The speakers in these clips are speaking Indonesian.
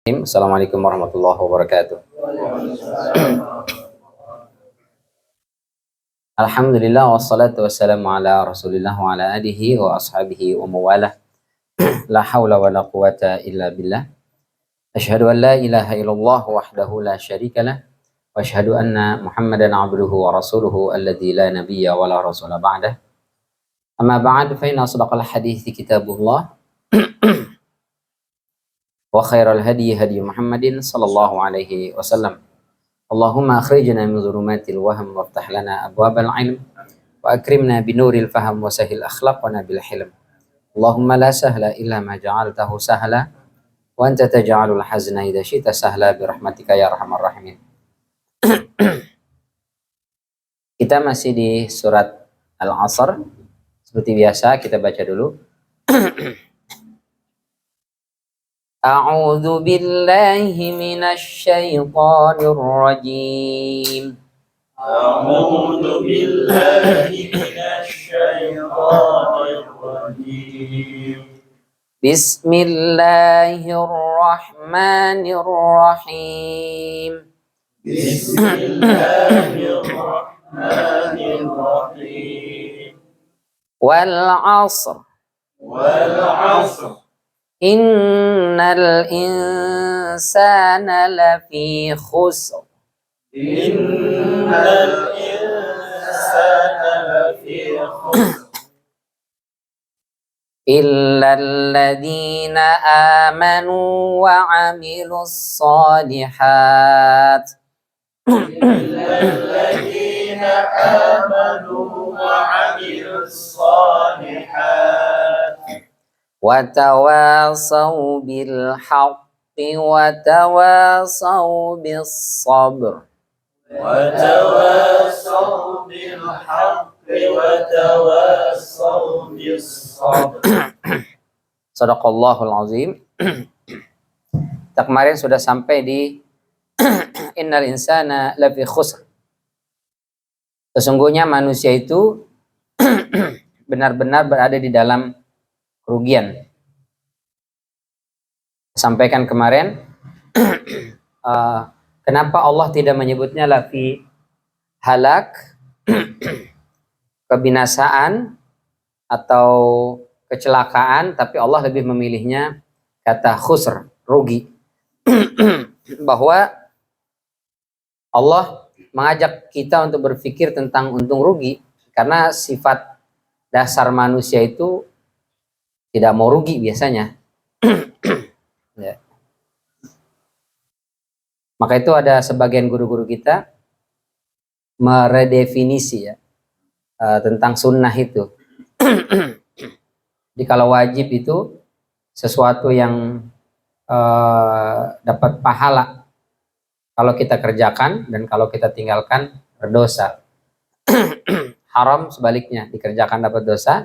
Assalamualaikum warahmatullahi wabarakatuh. Alhamdulillah wassalatu wassalamu ala Rasulillah wa ala alihi wa ashabihi wa mawalah. La haula wa la quwata illa billah. Asyhadu an la ilaha illallah wahdahu la syarika lah wa asyhadu anna Muhammadan abduhu wa rasuluhu alladzi la nabiyya wa la rasula ba'dah. Amma ba'd fa inna asdaqal hadithi kitabullah wa khairal hadi hadi Muhammadin sallallahu alaihi wasallam. Allahumma akhrijna min dhulumatil wahm waftah lana abwabal ilm wa akrimna binuril faham wa sahil akhlaqana bil hilm. Allahumma la sahla illa ma ja'altahu sahla wa anta taj'alul hazna idza syi'ta sahla bi rahmatika ya arhamar rahimin. Kita masih di surat Al-Asr. Seperti biasa kita baca dulu. A'udzu billahi minasy syaithanir rajim. A'udzu billahi minasy syaithanir rajim. Bismillahirrahmanirrahim. Bismillahirrahmanirrahim. Wal 'ashr. Wal 'ashr. Innal insana lafi khusr. Innal insana lafi khusr. Illal ladzina amanu wa 'amilus shalihat. Illal ladzina amanu wa 'amilus shalihat. Wa tawasaw bil haqqi wa tawasaw bis sabr. Wa tawasaw bil haqqi wa tawasaw bis sabr. Shadaqallahul azim. Kita kemarin sudah sampai di innal insana lafi khusr. Sesungguhnya manusia itu benar-benar berada di dalam kerugian. Sampaikan kemarin kenapa Allah tidak menyebutnya lafi halak, kebinasaan atau kecelakaan, tapi Allah lebih memilihnya kata khusr, rugi. Bahwa Allah mengajak kita untuk berpikir tentang untung rugi, karena sifat dasar manusia itu tidak mau rugi biasanya. Ya. Maka itu ada sebagian guru-guru kita meredefinisi ya tentang sunnah itu. Jadi kalau wajib itu sesuatu yang dapat pahala kalau kita kerjakan, dan kalau kita tinggalkan berdosa. Haram sebaliknya, dikerjakan dapat dosa,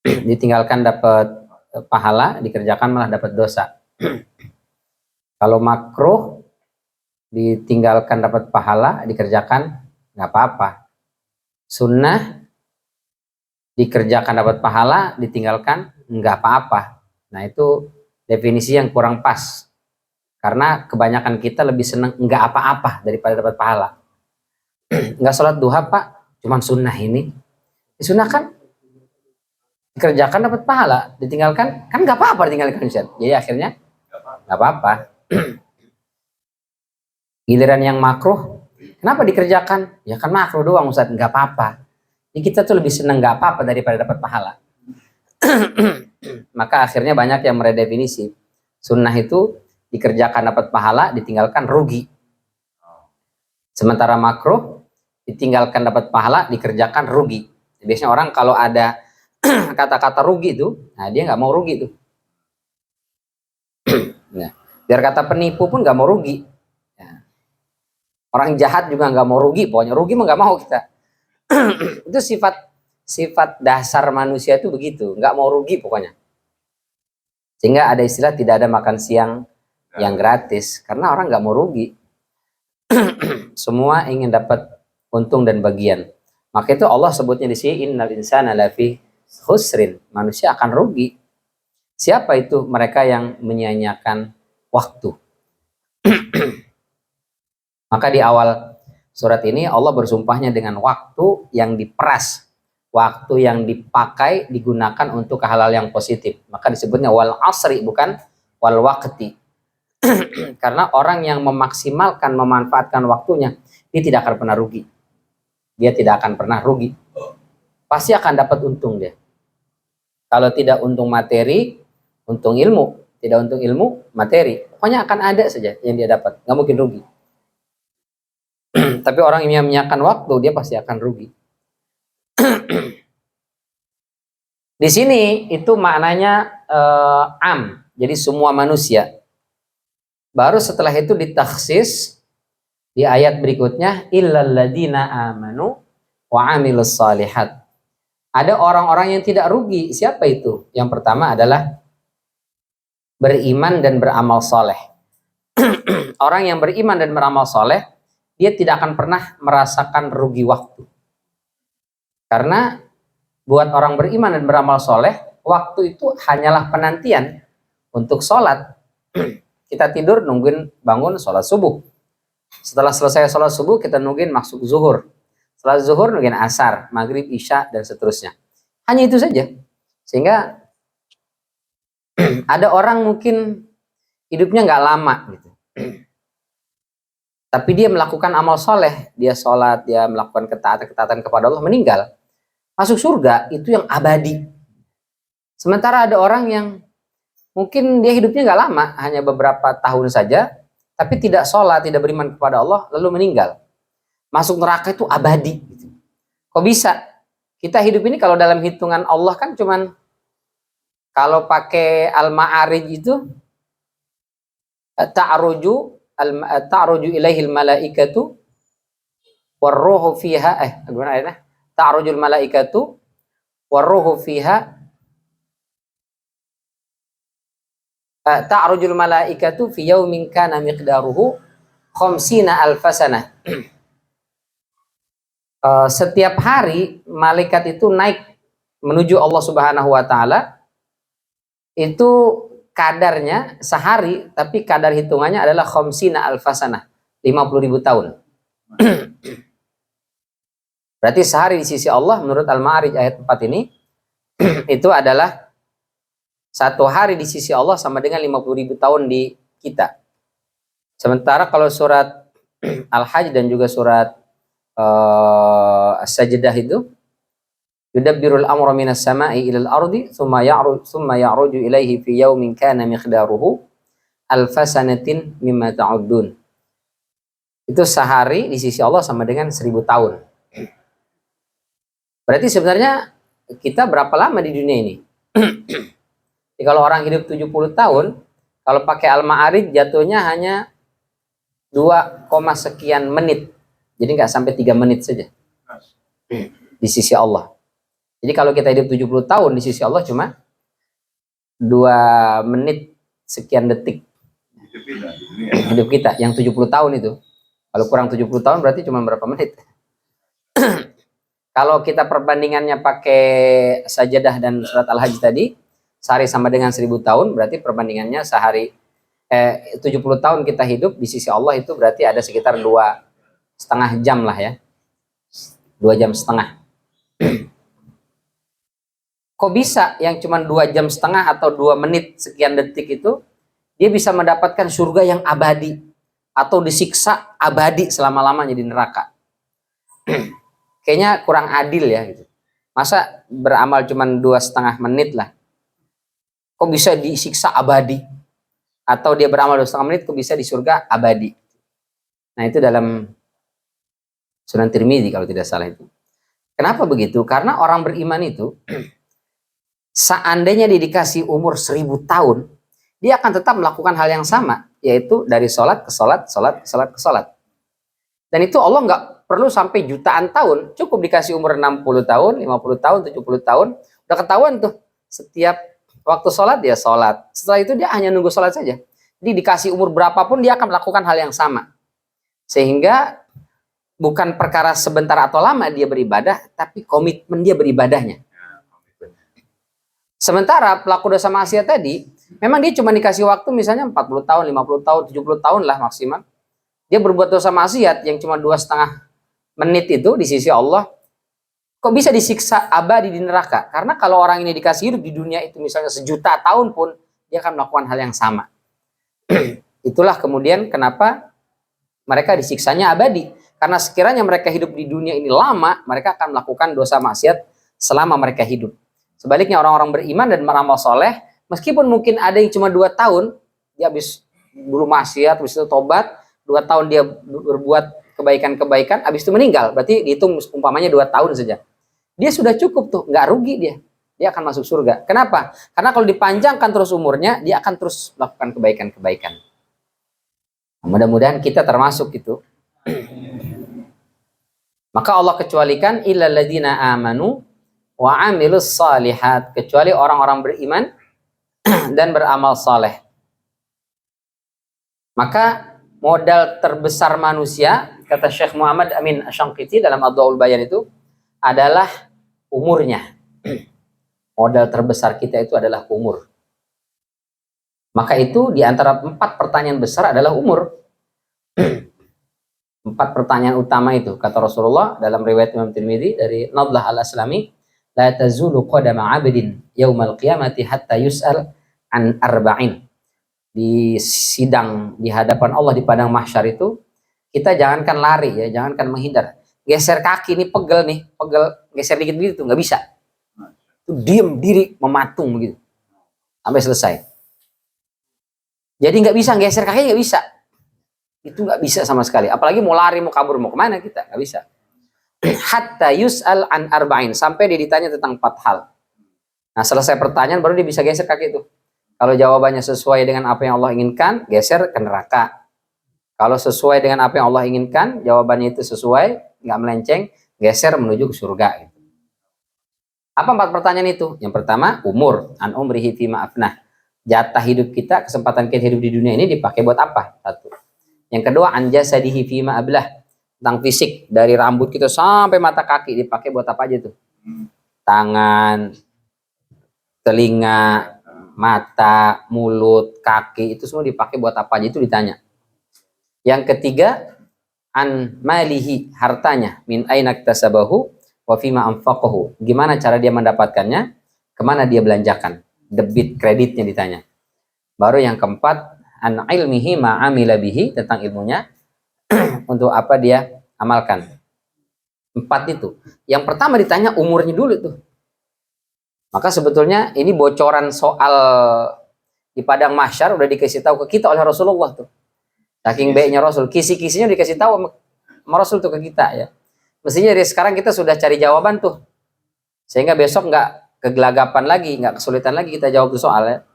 ditinggalkan dapat pahala, dikerjakan malah dapat dosa. Kalau makruh, ditinggalkan dapat pahala, dikerjakan nggak apa-apa. Sunnah, dikerjakan dapat pahala, ditinggalkan nggak apa-apa. Nah itu definisi yang kurang pas, karena kebanyakan kita lebih senang nggak apa-apa daripada dapat pahala. Nggak sholat duha pak, cuman sunnah ini. Sunnah kan dikerjakan dapat pahala, ditinggalkan kan nggak apa-apa, ditinggalkan Ustaz. Jadi akhirnya nggak apa-apa. Giliran yang makruh, kenapa dikerjakan? Ya kan makruh doang Ustaz, nggak apa-apa. Jadi kita tuh lebih senang nggak apa-apa daripada dapat pahala. Maka akhirnya banyak yang meredefinisi sunnah itu dikerjakan dapat pahala, ditinggalkan rugi. Sementara makruh ditinggalkan dapat pahala, dikerjakan rugi. Biasanya orang kalau ada kata-kata rugi itu, nah dia nggak mau rugi tuh. Nah, biar kata penipu pun nggak mau rugi. Ya. Orang jahat juga nggak mau rugi, pokoknya rugi mah nggak mau kita. Itu sifat dasar manusia itu begitu, nggak mau rugi pokoknya. Sehingga ada istilah tidak ada makan siang yang gratis, karena orang nggak mau rugi. Semua ingin dapat untung dan bagian. Maka itu Allah sebutnya di sini innal insana lafi khusrin, manusia akan rugi. Siapa itu mereka yang menyia-nyiakan waktu? Maka di awal surat ini Allah bersumpahnya dengan waktu yang diperas, waktu yang dipakai, digunakan untuk hal-hal yang positif. Maka disebutnya wal asri, bukan wal waqti. Karena orang yang memaksimalkan, memanfaatkan waktunya, dia tidak akan pernah rugi. Dia tidak akan pernah rugi. Pasti akan dapat untung dia. Kalau tidak untung materi, untung ilmu. Tidak untung ilmu, materi. Pokoknya akan ada saja yang dia dapat. Nggak mungkin rugi. Tapi orang yang menyiapkan waktu, dia pasti akan rugi. Di sini itu maknanya am. Jadi semua manusia. Baru setelah itu ditakhsis di ayat berikutnya illal ladzina amanu wa amilus shalihat. Ada orang-orang yang tidak rugi. Siapa itu? Yang pertama adalah beriman dan beramal soleh. Orang yang beriman dan beramal soleh, dia tidak akan pernah merasakan rugi waktu. Karena buat orang beriman dan beramal soleh, waktu itu hanyalah penantian untuk sholat. Kita tidur nungguin bangun sholat subuh. Setelah selesai sholat subuh, kita nungguin masuk zuhur. Setelah zuhur nungguin asar, maghrib, isya, dan seterusnya. Hanya itu saja. Sehingga ada orang mungkin hidupnya nggak lama gitu. Tapi dia melakukan amal soleh. Dia sholat, dia melakukan ketaatan kepada Allah, meninggal. Masuk surga, itu yang abadi. Sementara ada orang yang mungkin dia hidupnya nggak lama, hanya beberapa tahun saja, tapi tidak sholat, tidak beriman kepada Allah, lalu meninggal. Masuk neraka itu abadi. Kok bisa? Kita hidup ini kalau dalam hitungan Allah kan cuman, kalau pakai Al-Ma'arij itu, ta'ruju ilaihil malaikatu warruhu fiha, gimana ayatnya? Ta'rujul malaikatu warruhu fiha, ta'rujul malaikatu fi yaumin kana miqdaruhu khamsina alfasanah. Setiap hari malaikat itu naik menuju Allah Subhanahu wa taala, itu kadarnya sehari, tapi kadar hitungannya adalah khamsina alfasanah, 50.000 tahun. Berarti sehari di sisi Allah menurut Al-Ma'arij ayat 4 ini itu adalah satu hari di sisi Allah sama dengan 50.000 tahun di kita. Sementara kalau surat Al-Hajj dan juga surat As-Sajdah itu, yudabbirul amra minas sama'i ilal ardi thumma ya'ruju ilaihi fi yaumin kana miqdaruhu alfasanatin mimma ta'uddun. Itu sehari di sisi Allah sama dengan 1000 tahun. Berarti sebenarnya kita berapa lama di dunia ini? Jadi kalau orang hidup 70 tahun, kalau pakai Al-Ma'arij jatuhnya hanya 2, sekian menit. Jadi nggak sampai 3 menit saja di sisi Allah. Jadi kalau kita hidup 70 tahun di sisi Allah cuma 2 menit sekian detik hidup kita. Yang 70 tahun itu, kalau kurang 70 tahun berarti cuma berapa menit. Kalau kita perbandingannya pakai Sajadah dan surat Al-Hajj tadi, sehari sama dengan 1000 tahun, berarti perbandingannya sehari 70 tahun kita hidup di sisi Allah itu berarti ada sekitar 2,5 jam lah ya. 2,5 jam. Kok bisa yang cuma 2,5 jam atau 2 menit sekian detik itu dia bisa mendapatkan surga yang abadi atau disiksa abadi selama-lamanya di neraka? Kayaknya kurang adil ya gitu. Masa beramal cuma 2,5 menit lah, kok bisa disiksa abadi? Atau dia beramal 2,5 menit kok bisa di surga abadi? Nah itu dalam Sunan Tirmidzi kalau tidak salah itu. Kenapa begitu? Karena orang beriman itu seandainya dia dikasih umur 1000 tahun, dia akan tetap melakukan hal yang sama, yaitu dari sholat ke sholat, sholat ke sholat ke sholat. Dan itu Allah nggak perlu sampai jutaan tahun, cukup dikasih umur 60 tahun, 50 tahun, 70 tahun, udah ketahuan tuh setiap waktu sholat dia sholat. Setelah itu dia hanya nunggu sholat saja. Jadi dikasih umur berapapun dia akan melakukan hal yang sama. Sehingga bukan perkara sebentar atau lama dia beribadah, tapi komitmen dia beribadahnya. Sementara pelaku dosa maksiat tadi, memang dia cuma dikasih waktu misalnya 40 tahun, 50 tahun, 70 tahun lah maksimal. Dia berbuat dosa maksiat yang cuma 2,5 menit itu di sisi Allah, kok bisa disiksa abadi di neraka? Karena kalau orang ini dikasih hidup di dunia itu misalnya 1.000.000 tahun pun, dia akan melakukan hal yang sama. Itulah kemudian kenapa mereka disiksanya abadi. Karena sekiranya mereka hidup di dunia ini lama, mereka akan melakukan dosa maksiat selama mereka hidup. Sebaliknya orang-orang beriman dan beramal soleh, meskipun mungkin ada yang cuma 2 tahun, dia habis dulu maksiat, habis itu tobat, 2 tahun dia berbuat kebaikan-kebaikan, habis itu meninggal, berarti dihitung umpamanya 2 tahun saja. Dia sudah cukup tuh, nggak rugi dia. Dia akan masuk surga. Kenapa? Karena kalau dipanjangkan terus umurnya, dia akan terus melakukan kebaikan-kebaikan. Mudah-mudahan kita termasuk itu. Maka Allah kecualikan illal ladzina amanu wa amilus salihat, kecuali orang-orang beriman dan beramal saleh. Maka modal terbesar manusia, kata Syekh Muhammad Amin Asy-Syanqiti dalam Adwaul Bayan itu adalah umurnya. Modal terbesar kita itu adalah umur. Maka itu di antara 4 pertanyaan besar adalah umur. 4 pertanyaan utama itu kata Rasulullah dalam riwayat Imam Tirmidzi dari Nadlah Al-Aslami, la tazulu qadama 'abdin yaumal qiyamati hatta yus'al an arba'in. Di sidang di hadapan Allah di padang mahsyar itu, kita jangankan lari ya, jangankan menghindar. Geser kaki nih pegel, geser dikit begitu nggak bisa. Itu diem diri mematung begitu sampai selesai. Jadi nggak bisa geser kaki, nggak bisa. Itu nggak bisa sama sekali. Apalagi mau lari, mau kabur, mau kemana kita nggak bisa. Hatta yus'al an arba'in, sampai dia ditanya tentang 4 hal. Nah selesai pertanyaan baru dia bisa geser kaki itu. Kalau jawabannya sesuai dengan apa yang Allah inginkan, geser ke neraka. Kalau sesuai dengan apa yang Allah inginkan, jawabannya itu sesuai, nggak melenceng, geser menuju ke surga. Apa 4 pertanyaan itu? Yang pertama, umur, an umrihi fima afnah. Jatah hidup kita, kesempatan kita hidup di dunia ini dipakai buat apa? 1. Yang kedua, an jasadihi fima ablah. Tentang fisik, dari rambut kita sampai mata kaki dipakai buat apa aja tuh? Tangan, telinga, mata, mulut, kaki, itu semua dipakai buat apa aja, itu ditanya. Yang ketiga, an malihi, hartanya, min ainak tasabahu wa fima anfaqahu. Gimana cara dia mendapatkannya, kemana dia belanjakan, debit kreditnya ditanya. Baru yang keempat, an ilmihi ma amila bihi, tentang ilmunya untuk apa dia amalkan. 4 itu. Yang pertama ditanya umurnya dulu tuh. Maka sebetulnya ini bocoran soal di padang mahsyar udah dikasih tahu ke kita oleh Rasulullah tuh. Saking baiknya Rasul, kisi-kisinya dikasih tahu sama Rasul tuh ke kita ya. Mestinya dari sekarang kita sudah cari jawaban tuh. Sehingga besok nggak kegelagapan lagi, nggak kesulitan lagi kita jawab tuh soalnya.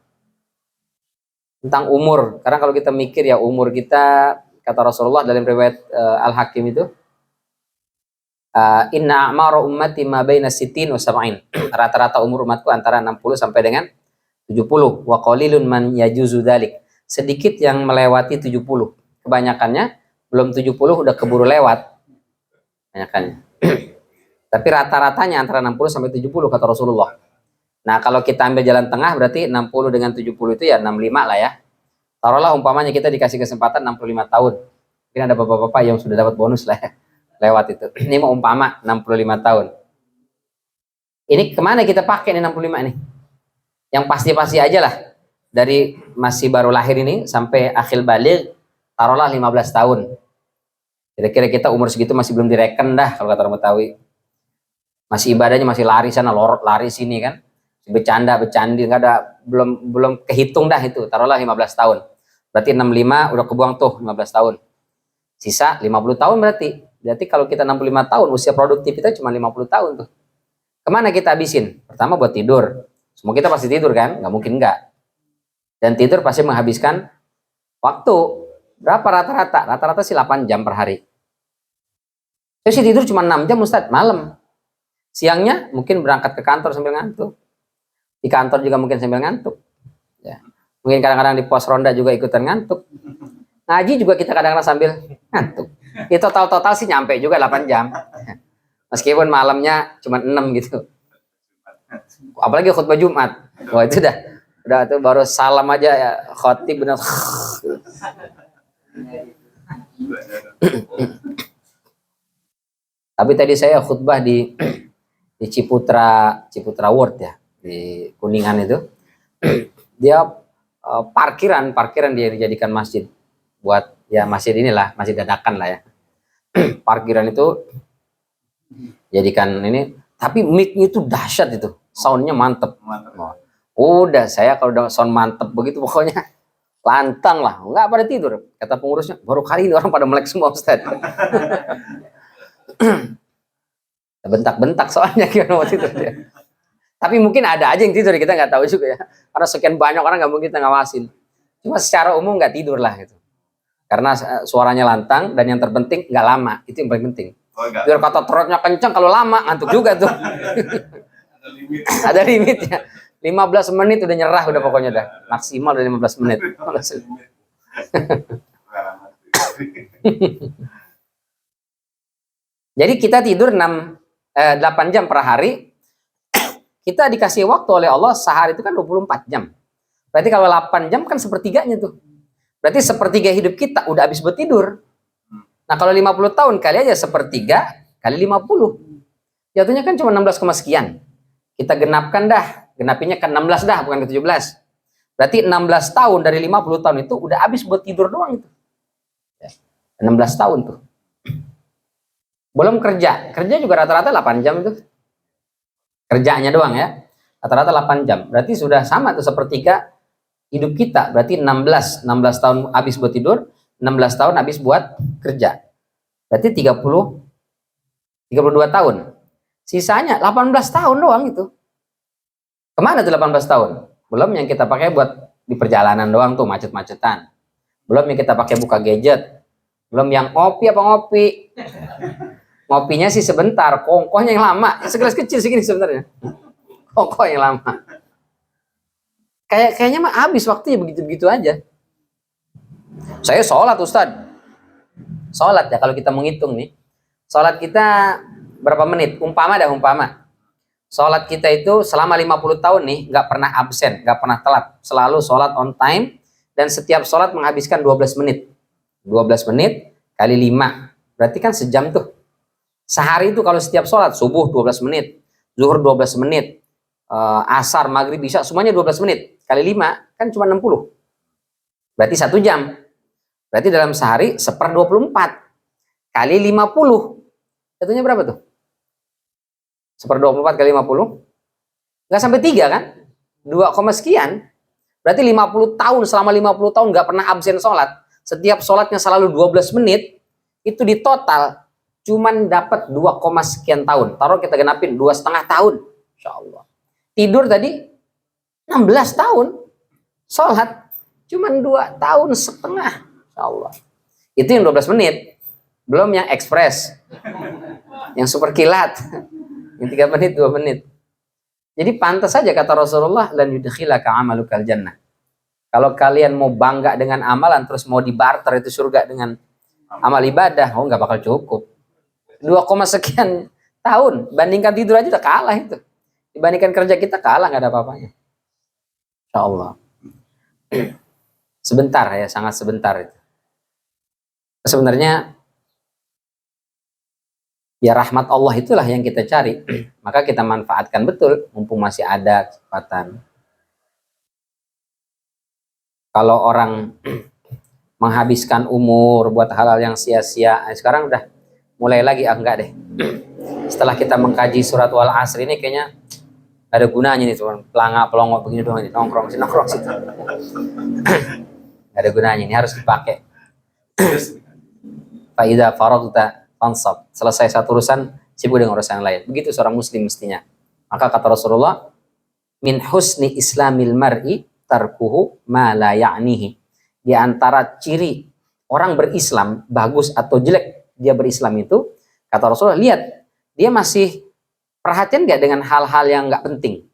Tentang umur. Karena kalau kita mikir ya umur kita, kata Rasulullah dalam riwayat Al-Hakim itu, inna a'mara ummati ma baina sittin wa sab'in. Rata-rata umur umatku antara 60 sampai dengan 70. Wa qalilun man yajuzu dzalik. Sedikit yang melewati 70. Kebanyakannya belum 70 udah keburu lewat. Kebanyakannya. Tapi rata-ratanya antara 60 sampai 70 kata Rasulullah. Nah, kalau kita ambil jalan tengah berarti 60 dengan 70 itu ya 65 lah ya. Taruhlah umpamanya kita dikasih kesempatan 65 tahun. Mungkin ada bapak-bapak yang sudah dapat bonus lah ya. Lewat itu. Ini mau umpama 65 tahun. Ini kemana kita pakai nih 65 ini? Yang pasti-pasti aja lah. Dari masih baru lahir ini sampai akhir balik, taruhlah 15 tahun. Kira-kira kita umur segitu masih belum direken dah kalau kata orang Betawi. Masih ibadahnya masih lari sana, lari sini kan. Bercanda-bercandi, nggak ada, belum kehitung dah itu. Taruhlah 15 tahun. Berarti 65 udah kebuang tuh 15 tahun. Sisa 50 tahun berarti. Berarti kalau kita 65 tahun, usia produktif kita cuma 50 tahun tuh. Kemana kita habisin? Pertama buat tidur. Semua kita pasti tidur kan? Nggak mungkin nggak. Dan tidur pasti menghabiskan waktu. Berapa rata-rata? Rata-rata sih 8 jam per hari. Saya sih tidur cuma 6 jam Ustadz, malam. Siangnya mungkin berangkat ke kantor sambil ngantuk. Di kantor juga mungkin sambil ngantuk. Ya. Mungkin kadang-kadang di pos ronda juga ikutan ngantuk. Ngaji juga kita kadang-kadang sambil ngantuk. Ya total sih nyampe juga 8 jam. Meskipun malamnya cuma 6 gitu. Apalagi khutbah Jumat. Wah itu udah tuh baru salam aja ya khotib benar. Tapi tadi saya khutbah di Ciputra World ya, di Kuningan itu. Dia parkiran dia dijadikan masjid buat ya masjid inilah, masjid dadakan lah ya. Parkiran itu jadikan ini, tapi mic-nya itu dahsyat itu, soundnya mantep. Udah saya kalau udah sound mantep begitu pokoknya lantang lah, nggak pada tidur. Kata pengurusnya, baru kali ini orang pada melek semua Ustaz. Bentak-bentak soalnya gimana waktu itu dia. Tapi mungkin ada aja yang tidur, kita nggak tahu juga ya. Karena sekian banyak orang nggak mungkin kita ngawasin. Cuma secara umum nggak tidur lah gitu. Karena suaranya lantang dan yang terpenting nggak lama, itu yang paling penting. Biar kata trotnya kencang, kalau lama ngantuk juga tuh. Ada limitnya. 15 menit udah nyerah udah pokoknya dah. Maksimal udah 15 menit. Jadi kita tidur 8 jam per hari. Kita dikasih waktu oleh Allah sehari itu kan 24 jam. Berarti kalau 8 jam kan sepertiganya tuh. Berarti sepertiga hidup kita udah habis buat tidur. Nah kalau 50 tahun kali aja sepertiga kali 50. Jatuhnya kan cuma 16, sekian. Kita genapkan dah. Genapinnya kan 16 dah, bukan ke 17. Berarti 16 tahun dari 50 tahun itu udah habis buat tidur doang itu. 16 tahun tuh. Belum kerja. Kerja juga rata-rata 8 jam itu. Kerjanya doang ya. Rata-rata 8 jam. Berarti sudah sama tuh sepertiga hidup kita. Berarti 16 tahun habis buat tidur, 16 tahun habis buat kerja. Berarti 32 tahun. Sisanya 18 tahun doang itu. Kemana tuh 18 tahun? Belum yang kita pakai buat di perjalanan doang tuh, macet-macetan. Belum yang kita pakai buka gadget. Belum yang ngopi. Ngopinya sih sebentar, kongkohnya yang lama. Segelas kecil segini sebenarnya. Kongkoh yang lama. Kayaknya mah habis waktunya begitu-begitu aja. Saya sholat Ustadz. Sholat ya kalau kita menghitung nih. Sholat kita berapa menit? Umpama. Sholat kita itu selama 50 tahun nih nggak pernah absen, nggak pernah telat. Selalu sholat on time dan setiap sholat menghabiskan 12 menit. 12 menit kali 5. Berarti kan sejam tuh. Sehari itu kalau setiap sholat, subuh 12 menit, zuhur 12 menit, asar, maghrib, isya, semuanya 12 menit. Kali 5 kan cuma 60. Berarti 1 jam. Berarti dalam sehari 1/24. Kali 50. Jatuhnya berapa tuh? 1/24 kali 50. Nggak sampai 3 kan? 2, sekian. Berarti 50 tahun, selama 50 tahun nggak pernah absen sholat. Setiap sholatnya selalu 12 menit. Itu di total cuman dapat 2, sekian tahun. Taruh kita genapin 2,5 tahun. Insya Allah. Tidur tadi 16 tahun. Sholat cuman 2,5 tahun. Insya Allah. Itu yang 12 menit. Belum yang ekspres. Yang super kilat. Yang 3 menit, 2 menit. Jadi pantas saja kata Rasulullah, lan yudkhilaka amalukal jannah. Kalau kalian mau bangga dengan amalan terus mau dibarter itu surga dengan amal ibadah, nggak bakal cukup. 2, sekian tahun, bandingkan tidur aja udah kalah itu. Dibandingkan kerja kita kalah, nggak ada apa-apanya. Insya Allah. Sebentar ya, sangat sebentar itu. Sebenarnya ya rahmat Allah itulah yang kita cari. Maka kita manfaatkan betul mumpung masih ada kesempatan. Kalau orang menghabiskan umur buat hal-hal yang sia-sia, sekarang udah mulai lagi enggak deh. Setelah kita mengkaji surat Wal Asr ini kayaknya ada gunanya nih, cuma pelongo begini doang, nongkrong situ. Gak ada gunanya, ini harus dipakai. Faida faradta fansab. Selesai satu urusan, sibuk dengan urusan yang lain. Begitu seorang muslim mestinya. Maka kata Rasulullah, min husni islamil mar'i tarkuhu ma la ya'nihi. Di antara ciri orang berislam, bagus atau jelek dia berislam itu, kata Rasulullah, lihat, dia masih perhatian gak dengan hal-hal yang gak penting,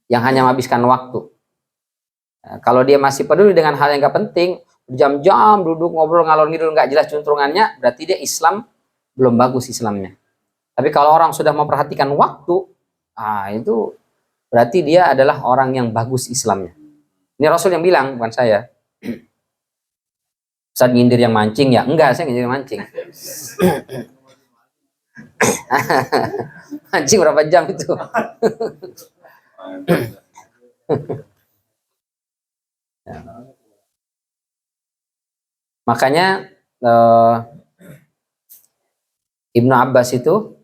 yang hanya menghabiskan waktu. Nah, kalau dia masih peduli dengan hal yang gak penting, jam-jam duduk ngobrol ngalor ngidul gak jelas cuntrungannya, berarti dia Islam belum bagus Islamnya. Tapi kalau orang sudah memperhatikan waktu, itu berarti dia adalah orang yang bagus Islamnya. Ini Rasul yang bilang, bukan saya. Ustaz nyindir yang mancing ya? Enggak, saya nyindir yang mancing. Mancing berapa jam itu? Makanya Ibnu Abbas itu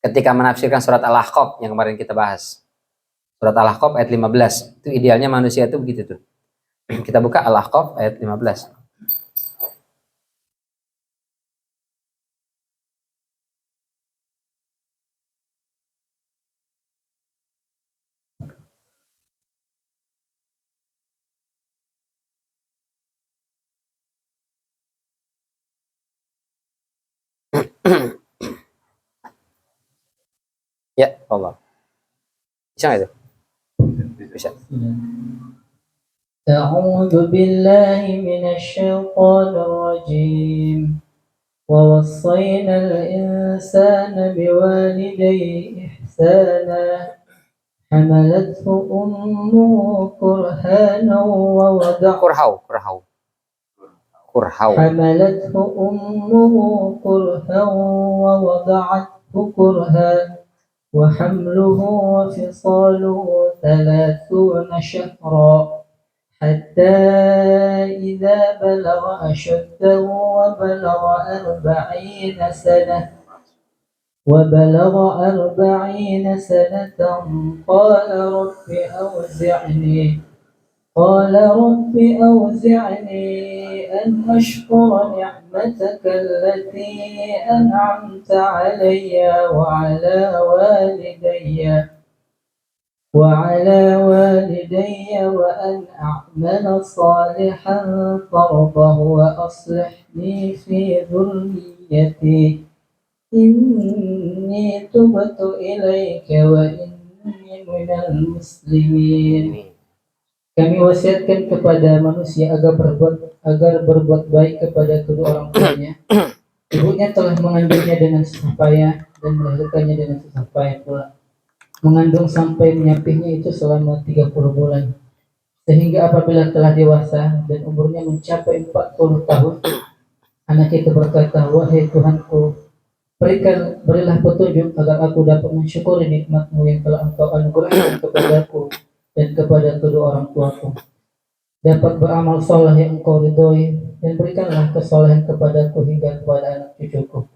ketika menafsirkan surat Al-Ahqaf yang kemarin kita bahas. Surat Al-Ahqaf ayat 15. Itu idealnya manusia itu begitu tuh. Kita buka Al-Ahqaf ayat 15. Ya, Allah. Bisa nggak itu? Bisa. أعوذ بالله من الشيطان الرجيم ووصينا الإنسان بوالديه إحسانا حملته أمه كرهانا حملته أمه كرها ووضعته كرها وحمله وفصاله 30 شهرا حتى إذا بلغ أشده وبلغ 40 سنة قال رب أوزعني أن أشكر نعمتك التي أنعمت علي وعلى والدي وأن أعمل صالحا ترضاه وأصلح لي في ذريتي إني تبت إليك وإني من المسلمين. Kami wasiatkan kepada manusia agar berbuat baik kepada kedua orang tuanya. Ibunya telah mengandungnya dengan susah payah dan melahirkannya dengan susah payah pula. Mengandung sampai menyapihnya itu selama 30 bulan. Sehingga apabila telah dewasa dan umurnya mencapai 40 tahun, anak itu berkata, "Wahai Tuhanku, berilah petunjuk agar aku dapat mensyukuri nikmat-Mu yang telah Engkau anugerahkan kepadaku dan kepada kedua orang tuaku, dapat beramal saleh yang Engkau ridhoi, dan berikanlah kesolehan kepadaku hingga kepada anak cucuku.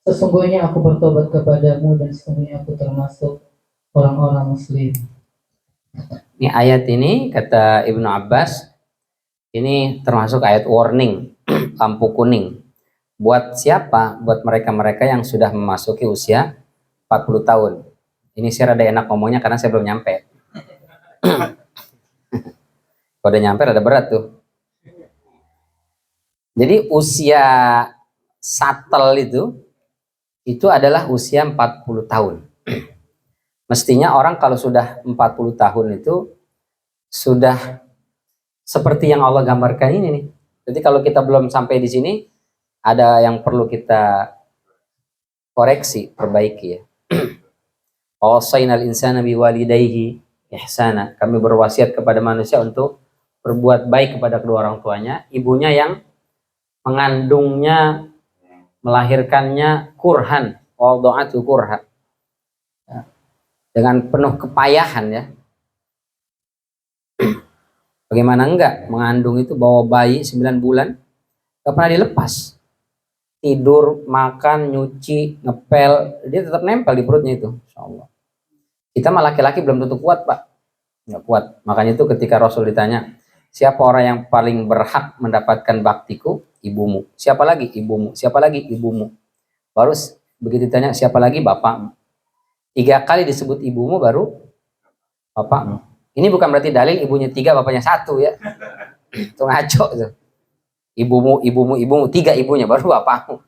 Sesungguhnya aku bertobat kepadamu dan sesungguhnya aku termasuk orang-orang muslim." Ini ayat ini kata Ibnu Abbas ini termasuk ayat warning, lampu kuning. Buat siapa? Buat mereka-mereka yang sudah memasuki usia 40 tahun. Ini saya rada enak ngomongnya karena saya belum nyampe. Kalau udah nyampe rada berat tuh. Jadi usia satel itu adalah usia 40 tahun. Mestinya orang kalau sudah 40 tahun itu sudah seperti yang Allah gambarkan ini nih. Jadi kalau kita belum sampai di sini, ada yang perlu kita koreksi, perbaiki ya. Wasainal insana biwalidayhi ihsana. Kami berwasiat kepada manusia untuk berbuat baik kepada kedua orang tuanya. Ibunya yang mengandungnya, melahirkannya kurhan, wada'atu kurha. Dengan penuh kepayahan ya. Bagaimana enggak mengandung itu, bawa bayi 9 bulan gak pernah dilepas. Tidur, makan, nyuci, ngepel, dia tetap nempel di perutnya itu, insyaallah. Kita mah laki-laki belum tentu kuat, Pak. Nggak kuat. Makanya itu ketika Rasul ditanya, siapa orang yang paling berhak mendapatkan baktiku? Ibumu. Siapa lagi? Ibumu. Siapa lagi? Ibumu. Baru begitu ditanya siapa lagi? Bapakmu. 3 kali disebut ibumu baru bapakmu. Ini bukan berarti dalil ibunya 3, bapaknya 1 ya. Itu ngaco tuh. Ibumu, 3 ibunya baru bapakmu.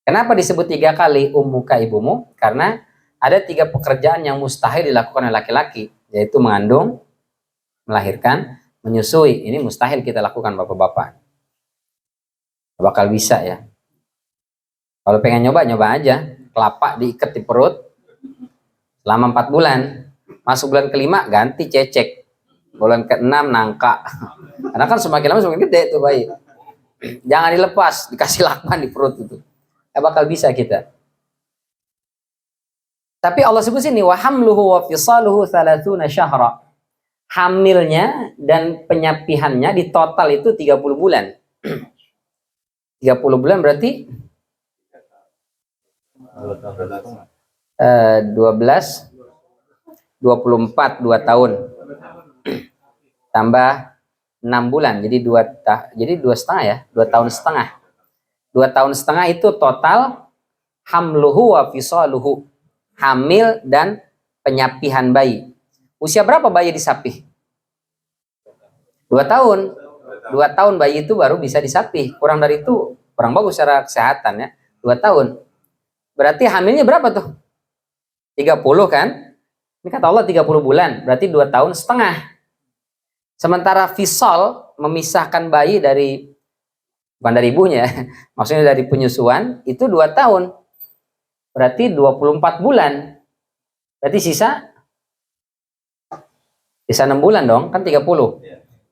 Kenapa disebut 3 kali ummuka ibumu? Karena ada 3 pekerjaan yang mustahil dilakukan oleh laki-laki, yaitu mengandung, melahirkan, menyusui. Ini mustahil kita lakukan bapak-bapak. Bakal bisa ya. Kalau pengen nyoba aja. Kelapa diikat di perut, selama 4 bulan. Masuk bulan ke-5 ganti cecek, bulan ke-6 nangka. Karena kan semakin lama semakin gede tuh bayi. Jangan dilepas, dikasih lakban di perut itu. Bakal bisa kita. Tapi Allah sebut sini wa hamluhu wa fisaluhu 30 syahra. Hamilnya dan penyapihannya di total itu 30 bulan. 30 bulan berarti 12 24 2 tahun. Tambah 6 bulan jadi 2,5 ya, 2 tahun setengah. 2 tahun setengah itu total hamluhu wa fisaluhu. Hamil dan penyapihan bayi. Usia berapa bayi disapih? 2 tahun. 2 tahun bayi itu baru bisa disapih. Kurang dari itu kurang bagus secara kesehatan ya. 2 tahun. Berarti hamilnya berapa tuh? 30 kan? Ini kata Allah 30 bulan. Berarti 2 tahun setengah. Sementara fisal memisahkan bayi dari, bukan dari ibunya, maksudnya dari penyusuan, itu 2 tahun. Berarti 24 bulan. Berarti sisa 6 bulan dong, kan 30.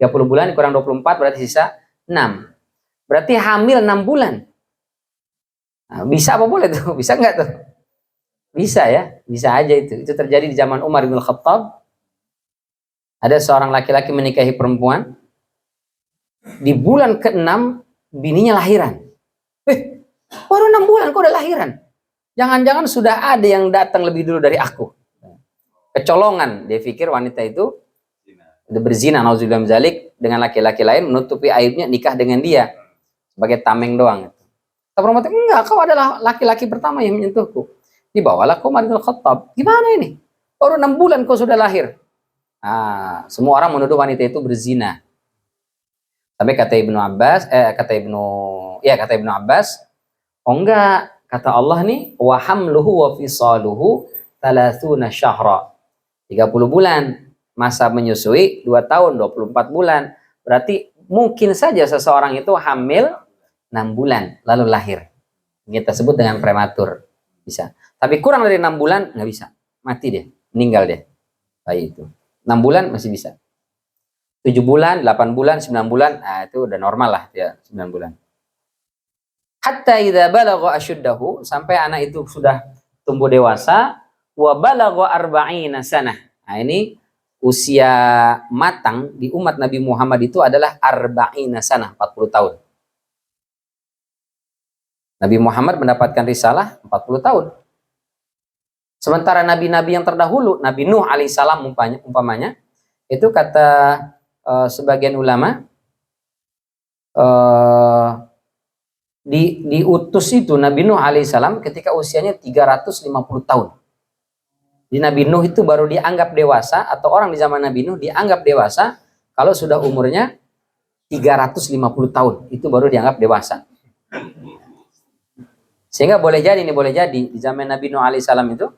30 bulan kurang 24 berarti sisa 6. Berarti hamil 6 bulan. Nah, bisa apa boleh tuh? Bisa nggak tuh? Bisa ya, bisa aja itu. Itu terjadi di zaman Umar bin Khattab. Ada seorang laki-laki menikahi perempuan. Di bulan ke-6 bininya lahiran. Baru 6 bulan kok udah lahiran. Jangan-jangan sudah ada yang datang lebih dulu dari aku. Kecolongan, dia pikir wanita itu udah berzina, nauzubillah min dzalik, dengan laki-laki lain, menutupi aibnya, nikah dengan dia sebagai tameng doang. Tapi perempuan itu, enggak, kau adalah laki-laki pertama yang menyentuhku. Dibawalah Umar bin Khattab. Gimana ini? Baru 6 bulan kau sudah lahir. Nah, semua orang menuduh wanita itu berzina. Tapi kata Ibnu Abbas, oh enggak, kata Allah nih, wa hamluhu wa fisaluhu 30 syahra. 30 bulan. Masa menyusui 2 tahun, 24 bulan. Berarti mungkin saja seseorang itu hamil 6 bulan lalu lahir. Kita sebut dengan prematur. Bisa. Tapi kurang dari 6 bulan nggak bisa. Mati dia, meninggal dia. Bayi itu. 6 bulan masih bisa. 7 bulan, 8 bulan, 9 bulan, nah itu udah normal lah ya, 9 bulan. Hatta idza balagha asyuddahu, sampai anak itu sudah tumbuh dewasa, wa balagha 40 sanah. Nah, ini usia matang di umat Nabi Muhammad itu adalah 40 sanah, 40 tahun. Nabi Muhammad mendapatkan risalah 40 tahun. Sementara nabi-nabi yang terdahulu, Nabi Nuh alaihissalam umpamanya, itu kata sebagian ulama, diutus itu Nabi Nuh alaihissalam ketika usianya 350 tahun. Di Nabi Nuh itu baru dianggap dewasa, atau orang di zaman Nabi Nuh dianggap dewasa kalau sudah umurnya 350 tahun, itu baru dianggap dewasa. Sehingga boleh jadi di zaman Nabi Nuh alaihissalam itu,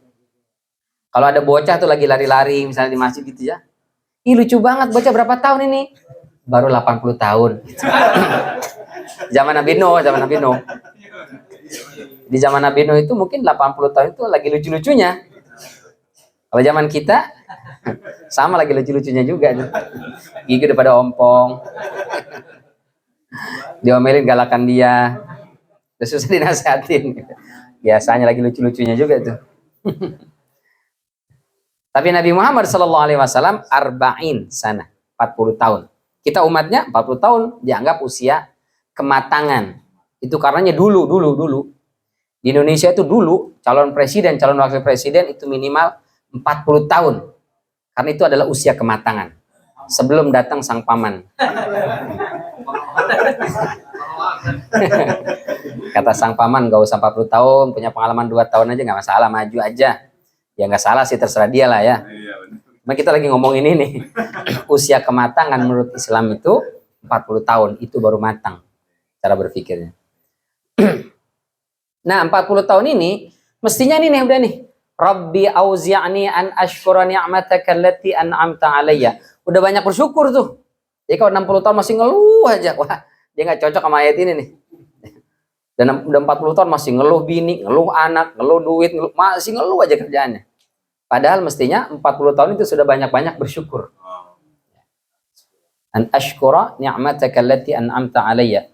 kalau ada bocah tuh lagi lari-lari misalnya di masjid gitu ya, ih lucu banget, bocah berapa tahun ini? Baru 80 tahun. Zaman Nabi Nuh. Di zaman Nabi Nuh itu mungkin 80 tahun itu lagi lucu-lucunya. Kalau zaman kita sama lagi lucu-lucunya juga. Gigi udah pada ompong. Diomelin galakan dia. Udah susah dinasehatin. Biasanya lagi lucu-lucunya juga tuh. Tapi Nabi Muhammad SAW 40 sana, 40 tahun. Kita umatnya 40 tahun dianggap usia kematangan. Itu karenanya dulu. Di Indonesia itu dulu calon presiden, calon wakil presiden itu minimal 40 tahun. Karena itu adalah usia kematangan. Sebelum datang sang paman. Kata sang paman, gak usah 40 tahun, punya pengalaman 2 tahun aja gak masalah, maju aja. Ya nggak salah sih, terserah dia lah ya. Nah, kita lagi ngomongin ini. Usia kematangan menurut Islam itu 40 tahun, itu baru matang cara berpikirnya. Nah, 40 tahun ini mestinya nih udah nih. Rabbi auzi'ni an ashkura ni'mataka allati an'amta alayya. Udah banyak bersyukur tuh. Jadi kalau 60 tahun masih ngeluh aja, wah, dia nggak cocok sama ayat ini nih. Dan udah 40 tahun masih ngeluh bini, ngeluh anak, ngeluh duit, masih ngeluh aja kerjaannya. Padahal mestinya 40 tahun itu sudah banyak-banyak bersyukur. An ashkura ni'mataka allati an'amta alayya.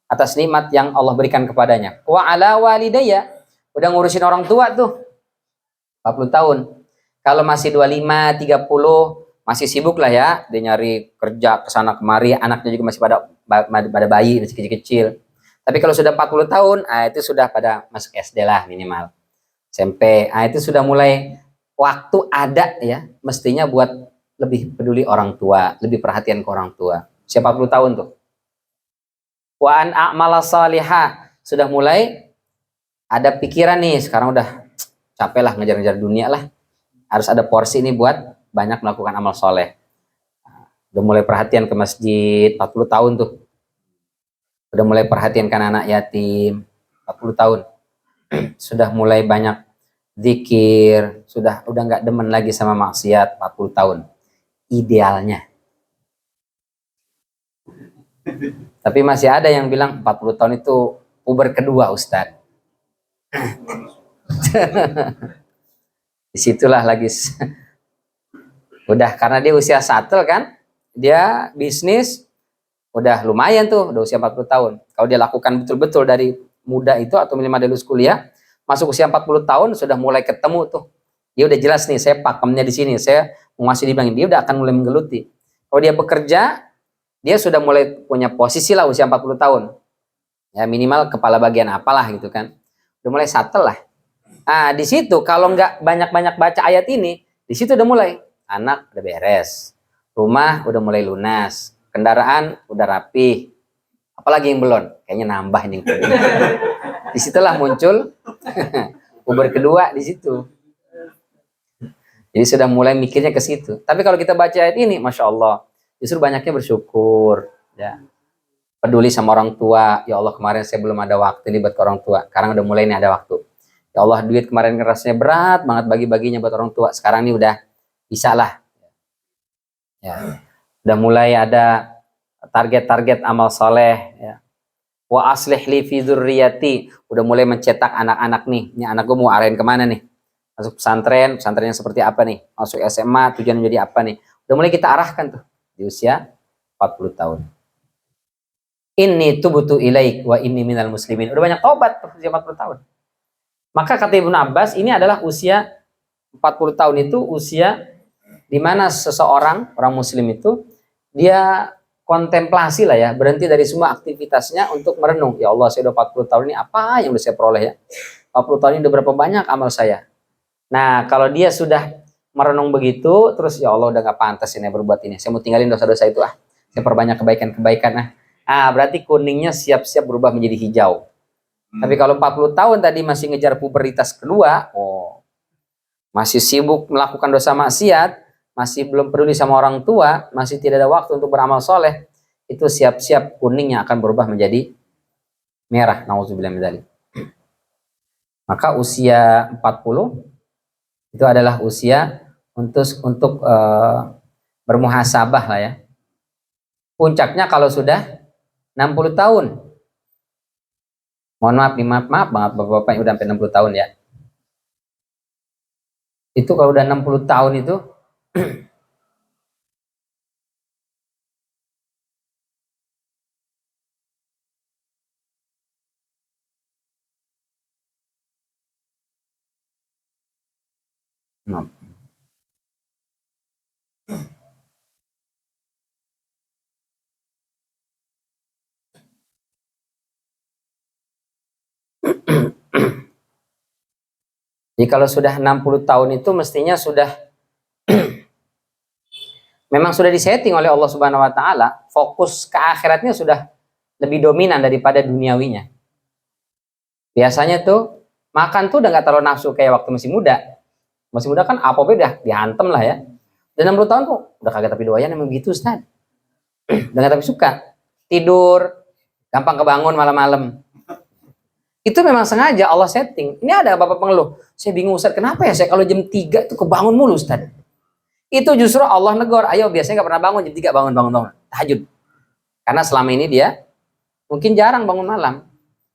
Atas nikmat yang Allah berikan kepadanya. Wa ala walidayya. Udah ngurusin orang tua tuh. 40 tahun. Kalau masih 25, 30, masih sibuk lah ya. Dia nyari kerja kesana kemari. Anaknya juga masih pada bayi, masih kecil-kecil. Tapi kalau sudah 40 tahun, itu sudah pada masuk SD lah minimal. SMP. Itu sudah mulai waktu ada ya. Mestinya buat lebih peduli orang tua, lebih perhatian ke orang tua. Siapa 40 tahun tuh. Wa an a'mala salihah, sudah mulai ada pikiran nih, sekarang udah capek lah ngejar-ngejar dunia lah. Harus ada porsi nih buat banyak melakukan amal soleh. Udah mulai perhatian ke masjid, 40 tahun tuh. Udah mulai perhatian kan anak yatim, 40 tahun. Sudah mulai banyak zikir, udah nggak demen lagi sama maksiat, 40 tahun. Idealnya. Tapi masih ada yang bilang 40 tahun itu puber kedua, Ustadz. Disitulah lagi udah, karena dia usia shuttle kan, dia bisnis udah lumayan tuh, udah usia 40 tahun. Kalau dia lakukan betul-betul dari muda itu atau minimal dari lulus kuliah, masuk usia 40 tahun sudah mulai ketemu tuh. Dia udah jelas nih, saya pakemnya di sini, saya menguasai di bidang ini, dia udah akan mulai menggeluti. Kalau dia bekerja, dia sudah mulai punya posisi lah usia 40 tahun. Ya minimal kepala bagian apalah gitu kan. Udah mulai shuttle lah. Di situ kalau nggak banyak-banyak baca ayat ini, di situ udah mulai anak udah beres, rumah udah mulai lunas, kendaraan udah rapi, apalagi yang belum, kayaknya nambah nih. Disitulah muncul puber kedua di situ. Jadi sudah mulai mikirnya ke situ. Tapi kalau kita baca ayat ini, masya Allah, justru banyaknya bersyukur, ya. Peduli sama orang tua. Ya Allah, kemarin saya belum ada waktu nih buat ke orang tua. Sekarang udah mulai nih ada waktu. Ya Allah, duit kemarin rasanya berat banget bagi-baginya buat orang tua. Sekarang nih udah bisa lah. Ya. Udah mulai ada target-target amal soleh. Ya. Wa aslih li fi dzurriyyati. Udah mulai mencetak anak-anak nih. Ini anak gue mau arahin kemana nih? Masuk pesantren, pesantrennya seperti apa nih? Masuk SMA, tujuan menjadi apa nih? Udah mulai kita arahkan tuh di usia 40 tahun. Inni tubtu ilaik wa inni minal muslimin. Udah banyak tobat tuh usia 40 tahun. Maka kata Ibnu Abbas, ini adalah usia 40 tahun itu usia di mana seseorang, orang muslim itu, dia kontemplasi lah ya, berhenti dari semua aktivitasnya untuk merenung. Ya Allah, saya udah 40 tahun ini apa yang udah saya peroleh ya? 40 tahun ini udah berapa banyak amal saya? Nah, kalau dia sudah merenung begitu, terus ya Allah udah gak pantas ini berbuat ini. Saya mau tinggalin dosa-dosa itu Saya perbanyak kebaikan-kebaikan berarti kuningnya siap-siap berubah menjadi hijau. Tapi kalau 40 tahun tadi masih ngejar puberitas kedua, masih sibuk melakukan dosa maksiat, masih belum peduli sama orang tua, masih tidak ada waktu untuk beramal soleh, itu siap-siap kuningnya akan berubah menjadi merah. Nauzubillah min dzalik. Maka usia 40 itu adalah usia untuk bermuhasabah lah ya. Puncaknya kalau sudah 60 tahun. Mohon maaf nih, maaf banget bapak-bapak yang udah sampai 60 tahun ya. Itu kalau udah 60 tahun itu jadi kalau sudah 60 tahun itu mestinya sudah memang sudah disetting oleh Allah Subhanahu wa taala, fokus ke akhiratnya sudah lebih dominan daripada duniawinya. Biasanya tuh makan tuh udah nggak terlalu nafsu kayak waktu masih muda. Masih muda kan apa-apa udah dihantem lah ya. Dan 60 tahun tuh udah kagak tapi doyan emang gitu, Ustaz. Udah nggak tapi suka. Tidur, gampang kebangun malam-malam. Itu memang sengaja Allah setting. Ini ada bapak pengeluh. Saya bingung Ustaz, kenapa ya saya kalau jam 3 itu kebangun mulu Ustaz. Itu justru Allah negor. Ayo biasanya nggak pernah bangun jam 3 bangun. Tahajud. Karena selama ini dia mungkin jarang bangun malam.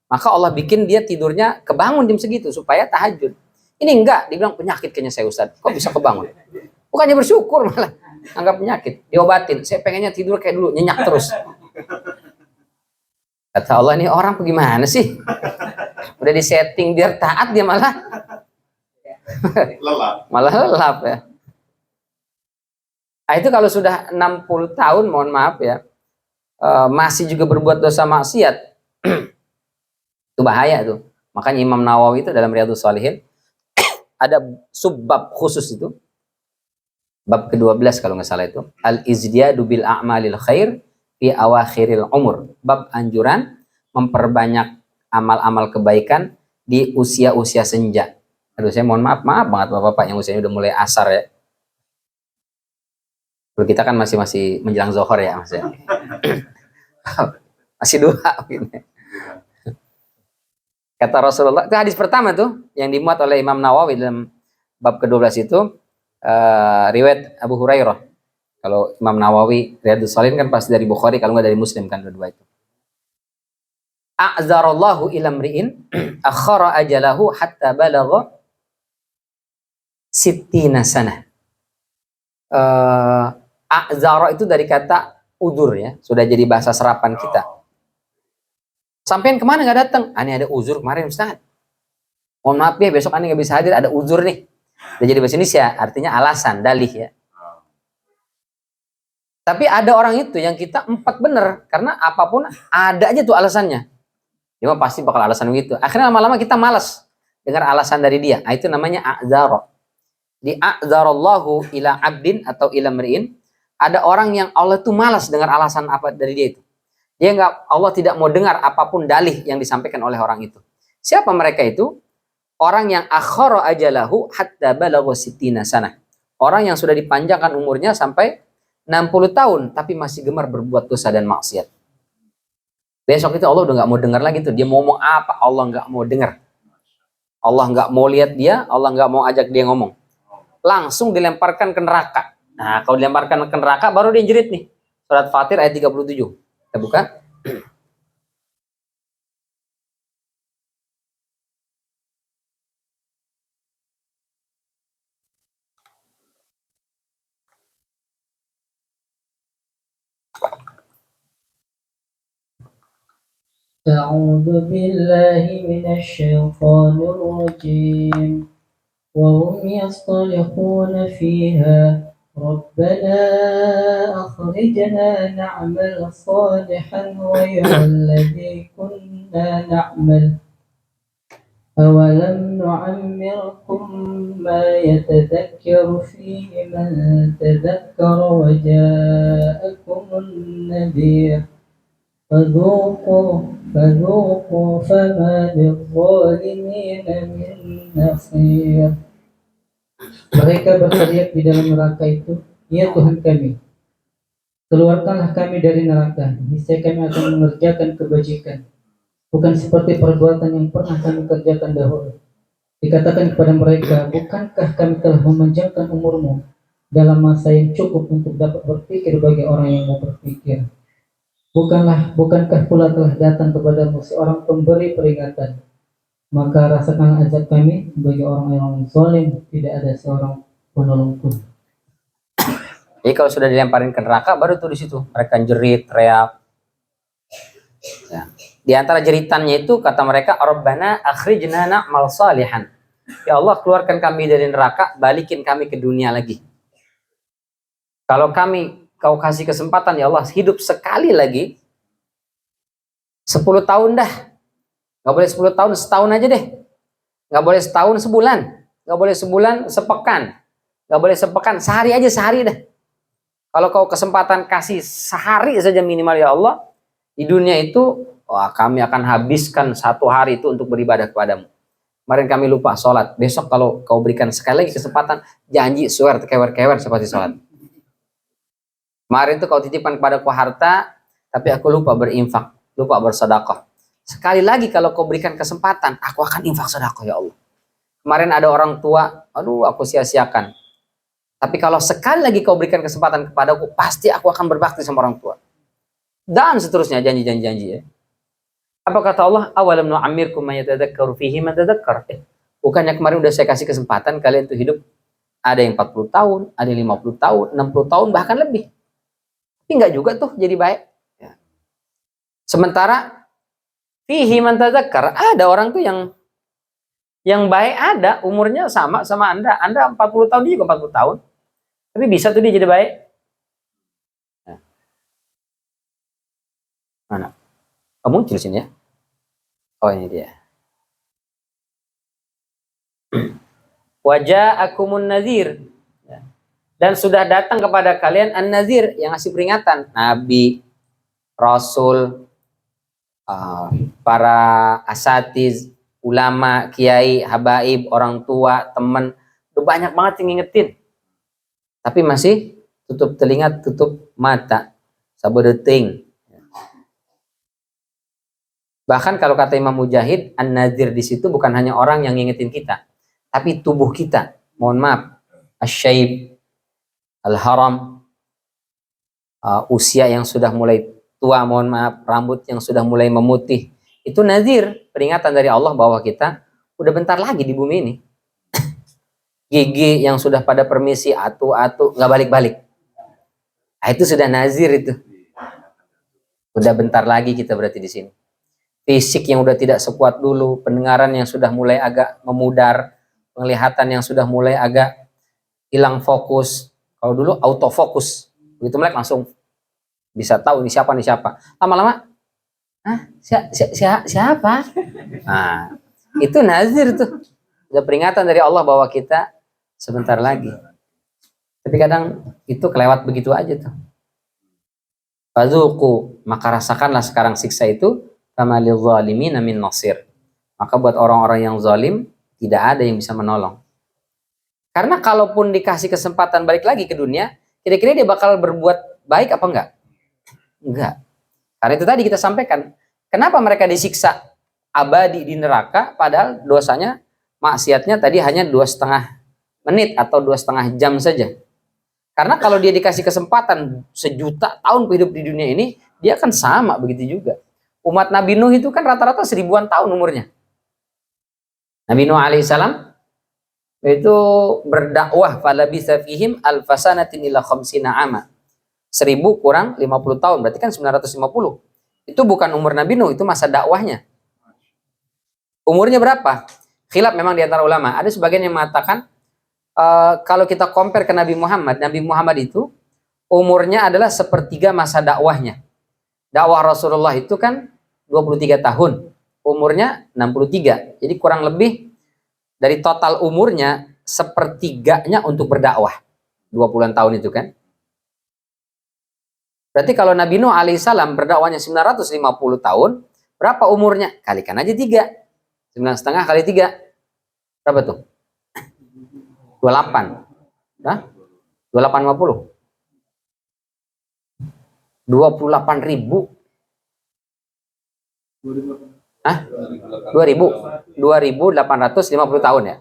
Maka Allah bikin dia tidurnya kebangun jam segitu supaya tahajud. Ini enggak, dibilang penyakit kayaknya saya Ustaz. Kok bisa kebangun? Bukannya bersyukur malah. Anggap penyakit. Diobatin. Saya pengennya tidur kayak dulu, nyenyak terus. Kata Allah, ini orang bagaimana sih? Udah disetting biar taat, dia malah Lelap. malah lelap ya. Nah, itu kalau sudah 60 tahun, mohon maaf ya, masih juga berbuat dosa maksiat, itu bahaya tuh. Makanya Imam Nawawi itu dalam Riyadhus Shalihin ada subbab khusus itu, bab ke-12 kalau nggak salah itu, al-izdiyadu bil a'malil khair fi awakhiril umur, bab anjuran memperbanyak amal-amal kebaikan di usia-usia senja. Aduh, saya mohon maaf banget bapak-bapak yang usianya udah mulai asar ya. Kalau kita kan masih menjelang zuhur ya mas ya. Masih dua gitu. Kata Rasulullah, itu hadis pertama tuh yang dimuat oleh Imam Nawawi dalam bab ke-12 itu, riwayat Abu Hurairah. Kalau Imam Nawawi Riyadhus Shalihin kan pasti dari Bukhari, kalau nggak dari Muslim kan dua-dua itu. A'zarallahu ila mri'in akhara ajalahu hatta balagha sittina sanah. A'zara itu dari kata udzur ya, sudah jadi bahasa serapan kita. Sampean kemana nggak datang? Ani ada uzur kemarin Ustaz. Mohon maaf ya, besok ani nggak bisa hadir, ada uzur nih. Udah jadi bahasa Indonesia, artinya alasan, dalih ya. Tapi ada orang itu yang kita empat bener, karena apapun ada aja tuh alasannya. Dia mah pasti bakal alasan begitu. Akhirnya lama-lama kita malas dengar alasan dari dia. Nah, itu namanya a'zara. Di a'zarallahu ila abdin atau ila mri'in, ada orang yang Allah tuh malas dengar alasan apa dari dia itu. Dia nggak, Allah tidak mau dengar apapun dalih yang disampaikan oleh orang itu. Siapa mereka itu? Orang yang akhara ajalahu hatta balagha sittina sanah. Orang yang sudah dipanjangkan umurnya sampai 60 tahun tapi masih gemar berbuat dosa dan maksiat. Besok itu Allah udah nggak mau dengar lagi tuh. Dia mau ngomong apa, Allah nggak mau dengar. Allah nggak mau lihat dia, Allah nggak mau ajak dia ngomong. Langsung dilemparkan ke neraka. Nah, kalau dilemparkan ke neraka baru dia jerit nih. Surat Fatir ayat 37. Kita buka. أعوذ بالله من الشيطان الرجيم وهم يصطرخون فيها ربنا أخرجنا نعمل صالحا غير الذي كنا نعمل أولم نعمركم ما يتذكر فيه من تذكر وجاءكم النذير فذوقوا فما للظالمين من نصير. Mereka berteriak di dalam neraka itu, ya Tuhan kami, keluarkanlah kami dari neraka, niscaya kami akan mengerjakan kebajikan, bukan seperti perbuatan yang pernah kami kerjakan dahulu. Dikatakan kepada mereka, bukankah kami telah memanjangkan umurmu dalam masa yang cukup untuk dapat berpikir bagi orang yang mau berpikir. Bukankah pula telah datang kepadamu seorang pemberi peringatan, maka rasakanlah azab kami bagi orang yang zalim, tidak ada seorang penolong pun. Jadi kalau sudah dilemparin ke neraka, baru tuh di situ mereka jerit, teriak. Ya. Di antara jeritannya itu kata mereka, Rabbana akhrijna na'mal salihan. Ya Allah, keluarkan kami dari neraka, balikin kami ke dunia lagi. Kalau kau kasih kesempatan ya Allah hidup sekali lagi, 10 tahun dah. Nggak boleh 10 tahun, setahun aja deh. Nggak boleh setahun, sebulan. Nggak boleh sebulan, sepekan. Nggak boleh sepekan, sehari aja, sehari dah. Kalau kau kesempatan kasih sehari saja minimal ya Allah, di dunia itu, wah, kami akan habiskan 1 hari itu untuk beribadah kepadamu. Kemarin kami lupa sholat. Besok kalau kau berikan sekali lagi kesempatan, janji, swear, kewer-kewer seperti sholat. Kemarin tuh kau titipkan kepadaku harta, tapi aku lupa berinfak, lupa bersedekah. Sekali lagi kalau kau berikan kesempatan, aku akan infak sedekah ya Allah. Kemarin ada orang tua, aduh aku sia-siakan. Tapi kalau sekali lagi kau berikan kesempatan kepadaku, pasti aku akan berbakti sama orang tua. Dan seterusnya janji-janji ya. Apa kata Allah? Awalam nu'ammirkum ma yatadzakkaru fihi man tadzakkar. Bukannya kemarin udah saya kasih kesempatan kalian tuh hidup, ada yang 40 tahun, ada yang 50 tahun, 60 tahun, bahkan lebih. Tapi enggak juga tuh jadi baik. Ya. Sementara fihi man tadzakkar, ada orang tuh yang baik, ada umurnya sama Anda. Anda 40 tahun, dia juga 40 tahun. Tapi bisa tuh dia jadi baik. Nah. Mana? Kamu muncul sini ya? Oh, ini dia. Waja'akumun nadhir. Dan sudah datang kepada kalian an-nadhir, yang ngasih peringatan. Nabi, Rasul, para asatiz, ulama, kiai, habaib, orang tua, teman, udah banyak banget yang ngingetin. Tapi masih tutup telinga, tutup mata, sabodeting. Bahkan kalau kata Imam Mujahid, an-nadhir di situ bukan hanya orang yang ngingetin kita, tapi tubuh kita. Mohon maaf, asyaib, al-haram, usia yang sudah mulai tua, mohon maaf, rambut yang sudah mulai memutih. Itu nadhir, peringatan dari Allah bahwa kita udah bentar lagi di bumi ini. Gigi yang sudah pada permisi, atu-atu, nggak balik-balik. Nah, itu sudah nazir itu. Udah bentar lagi kita berarti di sini. Fisik yang udah tidak sekuat dulu, pendengaran yang sudah mulai agak memudar, penglihatan yang sudah mulai agak hilang fokus. Kalau dulu autofokus, begitu melek langsung bisa tahu ini siapa. Lama-lama, siapa? Nah, itu nazir tuh. Udah peringatan dari Allah bahwa kita sebentar lagi. Tapi kadang itu kelewat begitu aja tuh. Fadzuqu, maka rasakanlah sekarang siksa itu, kama lizzalimin min nasir. Maka buat orang-orang yang zalim tidak ada yang bisa menolong. Karena kalaupun dikasih kesempatan balik lagi ke dunia, kira-kira dia bakal berbuat baik apa enggak? Enggak. Karena itu tadi kita sampaikan, kenapa mereka disiksa abadi di neraka padahal dosanya, maksiatnya tadi hanya 2,5 menit atau 2,5 jam saja. Karena kalau dia dikasih kesempatan 1.000.000 tahun hidup di dunia ini, dia akan sama begitu juga. Umat Nabi Nuh itu kan rata-rata 1000-an tahun umurnya. Nabi Nuh alaihissalam itu berdakwah falabitha fihim alfasanatin ila khamsina ama. 1000 kurang 50 tahun, berarti kan 950. Itu bukan umur Nabi Nuh, itu masa dakwahnya. Umurnya berapa? Khilaf memang di antara ulama. Ada sebagian yang mengatakan kalau kita compare ke Nabi Muhammad itu umurnya adalah sepertiga masa dakwahnya. Dakwah Rasulullah itu kan 23 tahun, umurnya 63. Jadi kurang lebih dari total umurnya sepertiganya untuk berdakwah. 20-an tahun itu kan. Berarti kalau Nabi Nuh alaihissalam berdakwahnya 950 tahun, berapa umurnya? Kalikan aja 3. 9,5 kali 3. Berapa tuh? 28. Hah? 2850. 28.000. Hah? 2.850 tahun ya?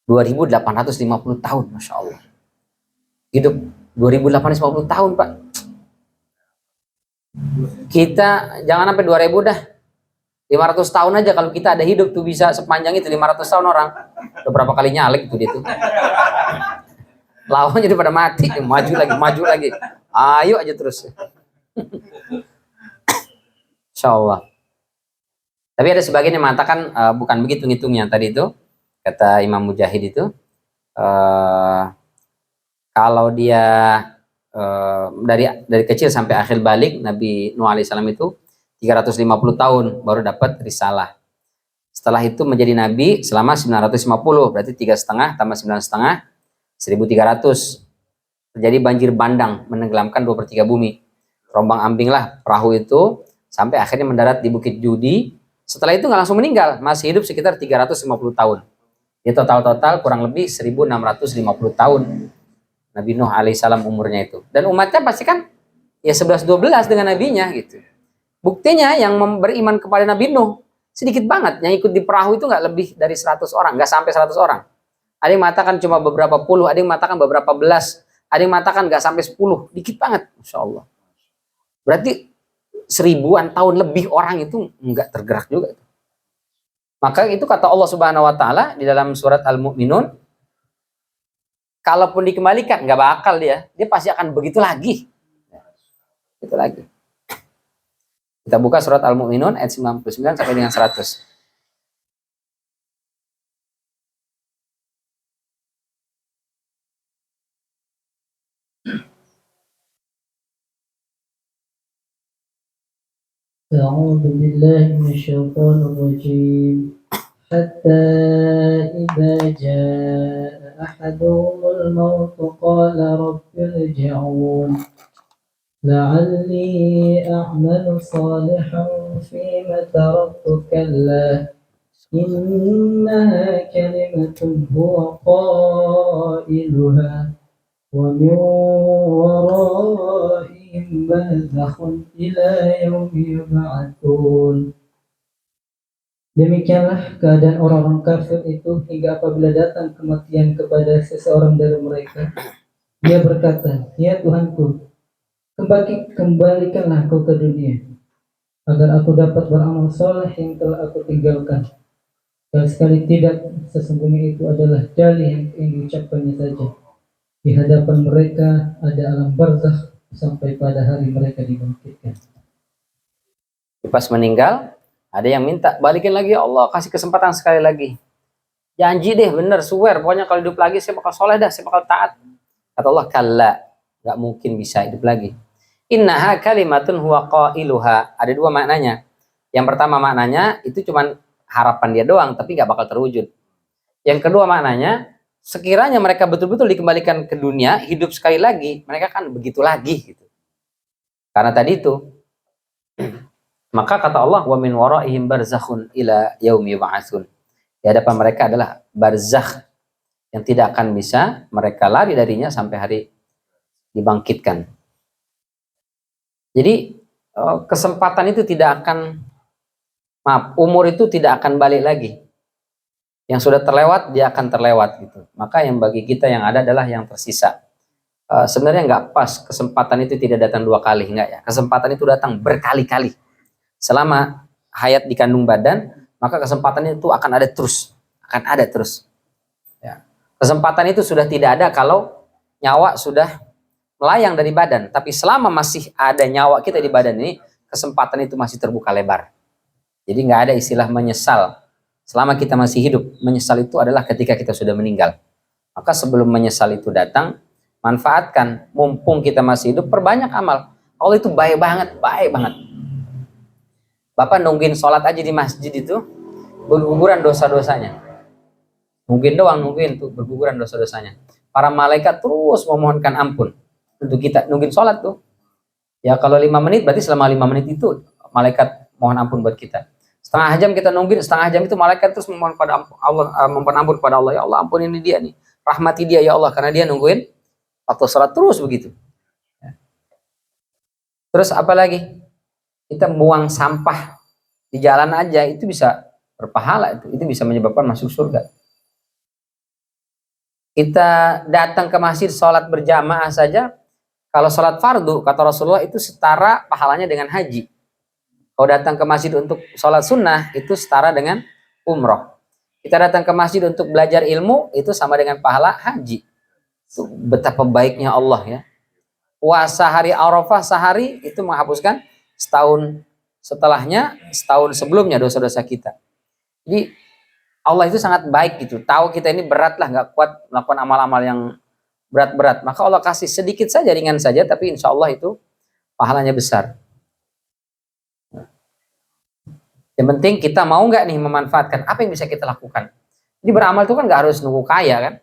2.850 tahun, Masya Allah. Hidup 2.850 tahun, Pak. Kita jangan sampai 2.000 dah. 500 tahun aja kalau kita ada hidup tuh bisa sepanjang itu 500 tahun orang. Beberapa kali nyalek tuh dia tuh. Lawan jadi pada mati, maju lagi. Ayo aja terus. Insya Allah. Tapi ada sebagian yang mengatakan bukan begitu ngitungnya tadi itu. Kata Imam Mujahid itu. Kalau dia dari kecil sampai akhir balik, Nabi Nuh alaihissalam itu 350 tahun baru dapat risalah. Setelah itu menjadi nabi selama 950, berarti 3,5 tambah 9,5, 1.300. Terjadi banjir bandang menenggelamkan 2/3 bumi. Rombang-ambing lah perahu itu sampai akhirnya mendarat di Bukit Judi. Setelah itu nggak langsung meninggal, masih hidup sekitar 350 tahun. Di total kurang lebih 1.650 tahun Nabi Nuh alaihissalam umurnya itu. Dan umatnya pasti kan ya 11-12 dengan nabinya gitu. Buktinya yang beriman kepada Nabi Nuh sedikit banget, yang ikut di perahu itu nggak lebih dari 100 orang, nggak sampai 100 orang. Ada yang mengatakan cuma beberapa puluh, ada yang mengatakan beberapa belas, ada yang mengatakan nggak sampai 10, dikit banget, Masya Allah. Berarti 1000-an tahun lebih orang itu nggak tergerak juga. Maka itu kata Allah Subhanahu wa taala di dalam surat Al-Mu'minun, kalaupun dikembalikan nggak bakal dia pasti akan begitu lagi. Itu lagi. Kita buka surat Al-Mu'minun ayat 99 sampai dengan 100. أعوذ بالله من الشيطان الرجيم حتى إذا جاء أحدهم الموت قال رب ارجعون لعلي أعمل صالحا فيما تركت كلا إنها كلمة هو قائلها ومن ورائهم برزخ إلى يوم يبعثون. Demikianlah keadaan orang-orang kafir itu hingga apabila datang kematian kepada seseorang dari mereka, dia berkata, "Ya Tuhanku, kembalikanlah aku ke dunia, agar aku dapat beramal soleh yang telah aku tinggalkan." Dan sekali tidak, sesungguhnya itu adalah dalih yang ingin diucapkannya saja. Di hadapan mereka ada alam barzakh sampai pada hari mereka dibangkitkan. Pas meninggal, ada yang minta, balikin lagi ya Allah, kasih kesempatan sekali lagi. Janji deh, bener, swear, pokoknya kalau hidup lagi saya bakal soleh dah, saya bakal taat. Kata Allah, kalla, gak mungkin bisa hidup lagi. Innaha kalimatun huwa qailuha. Ada dua maknanya. Yang pertama maknanya, itu cuman harapan dia doang, tapi gak bakal terwujud. Yang kedua maknanya, sekiranya mereka betul-betul dikembalikan ke dunia, hidup sekali lagi, mereka kan begitu lagi. Gitu. Karena tadi itu, maka kata Allah, wa min waraihim barzakhun ila yaumi yub'atsun. Di hadapan mereka adalah barzakh yang tidak akan bisa mereka lari darinya sampai hari dibangkitkan. Jadi kesempatan itu tidak akan, umur itu tidak akan balik lagi. Yang sudah terlewat dia akan terlewat gitu. Maka yang bagi kita yang ada adalah yang tersisa. Sebenarnya nggak pas kesempatan itu tidak datang dua kali, enggak ya. Kesempatan itu datang berkali-kali. Selama hayat di kandung badan, maka kesempatan itu akan ada terus, Ya. Kesempatan itu sudah tidak ada kalau nyawa sudah melayang dari badan. Tapi selama masih ada nyawa kita di badan ini, kesempatan itu masih terbuka lebar. Jadi nggak ada istilah menyesal. Selama kita masih hidup, menyesal itu adalah ketika kita sudah meninggal. Maka sebelum menyesal itu datang, manfaatkan, mumpung kita masih hidup, perbanyak amal. Allah itu baik banget, baik banget. Bapak nungguin sholat aja di masjid itu, berguguran dosa-dosanya. Nungguin tuh, berguguran dosa-dosanya. Para malaikat terus memohonkan ampun untuk kita. Nungguin sholat tuh. Ya kalau 5 menit, berarti selama 5 menit itu, malaikat mohon ampun buat kita. Setengah jam kita nungguin, setengah jam itu malaikat terus memohon pada Allah, memohon ampun kepada Allah. Ya Allah, ampun ini dia nih. Rahmati dia ya Allah, karena dia nungguin waktu sholat terus begitu. Terus apa lagi? Kita buang sampah di jalan aja itu bisa berpahala, itu bisa menyebabkan masuk surga. Kita datang ke masjid sholat berjamaah saja, kalau sholat fardu kata Rasulullah itu setara pahalanya dengan haji. Kalau datang ke masjid untuk sholat sunnah itu setara dengan umroh. Kita datang ke masjid untuk belajar ilmu itu sama dengan pahala haji. Itu betapa baiknya Allah ya. Puasa hari Arafah sehari itu menghapuskan setahun setelahnya, setahun sebelumnya dosa-dosa kita. Jadi Allah itu sangat baik gitu. Tahu kita ini berat lah, nggak kuat melakukan amal-amal yang berat-berat. Maka Allah kasih sedikit saja, ringan saja, tapi insya Allah itu pahalanya besar. Yang penting kita mau nggak nih memanfaatkan apa yang bisa kita lakukan. Jadi beramal itu kan nggak harus nunggu kaya kan.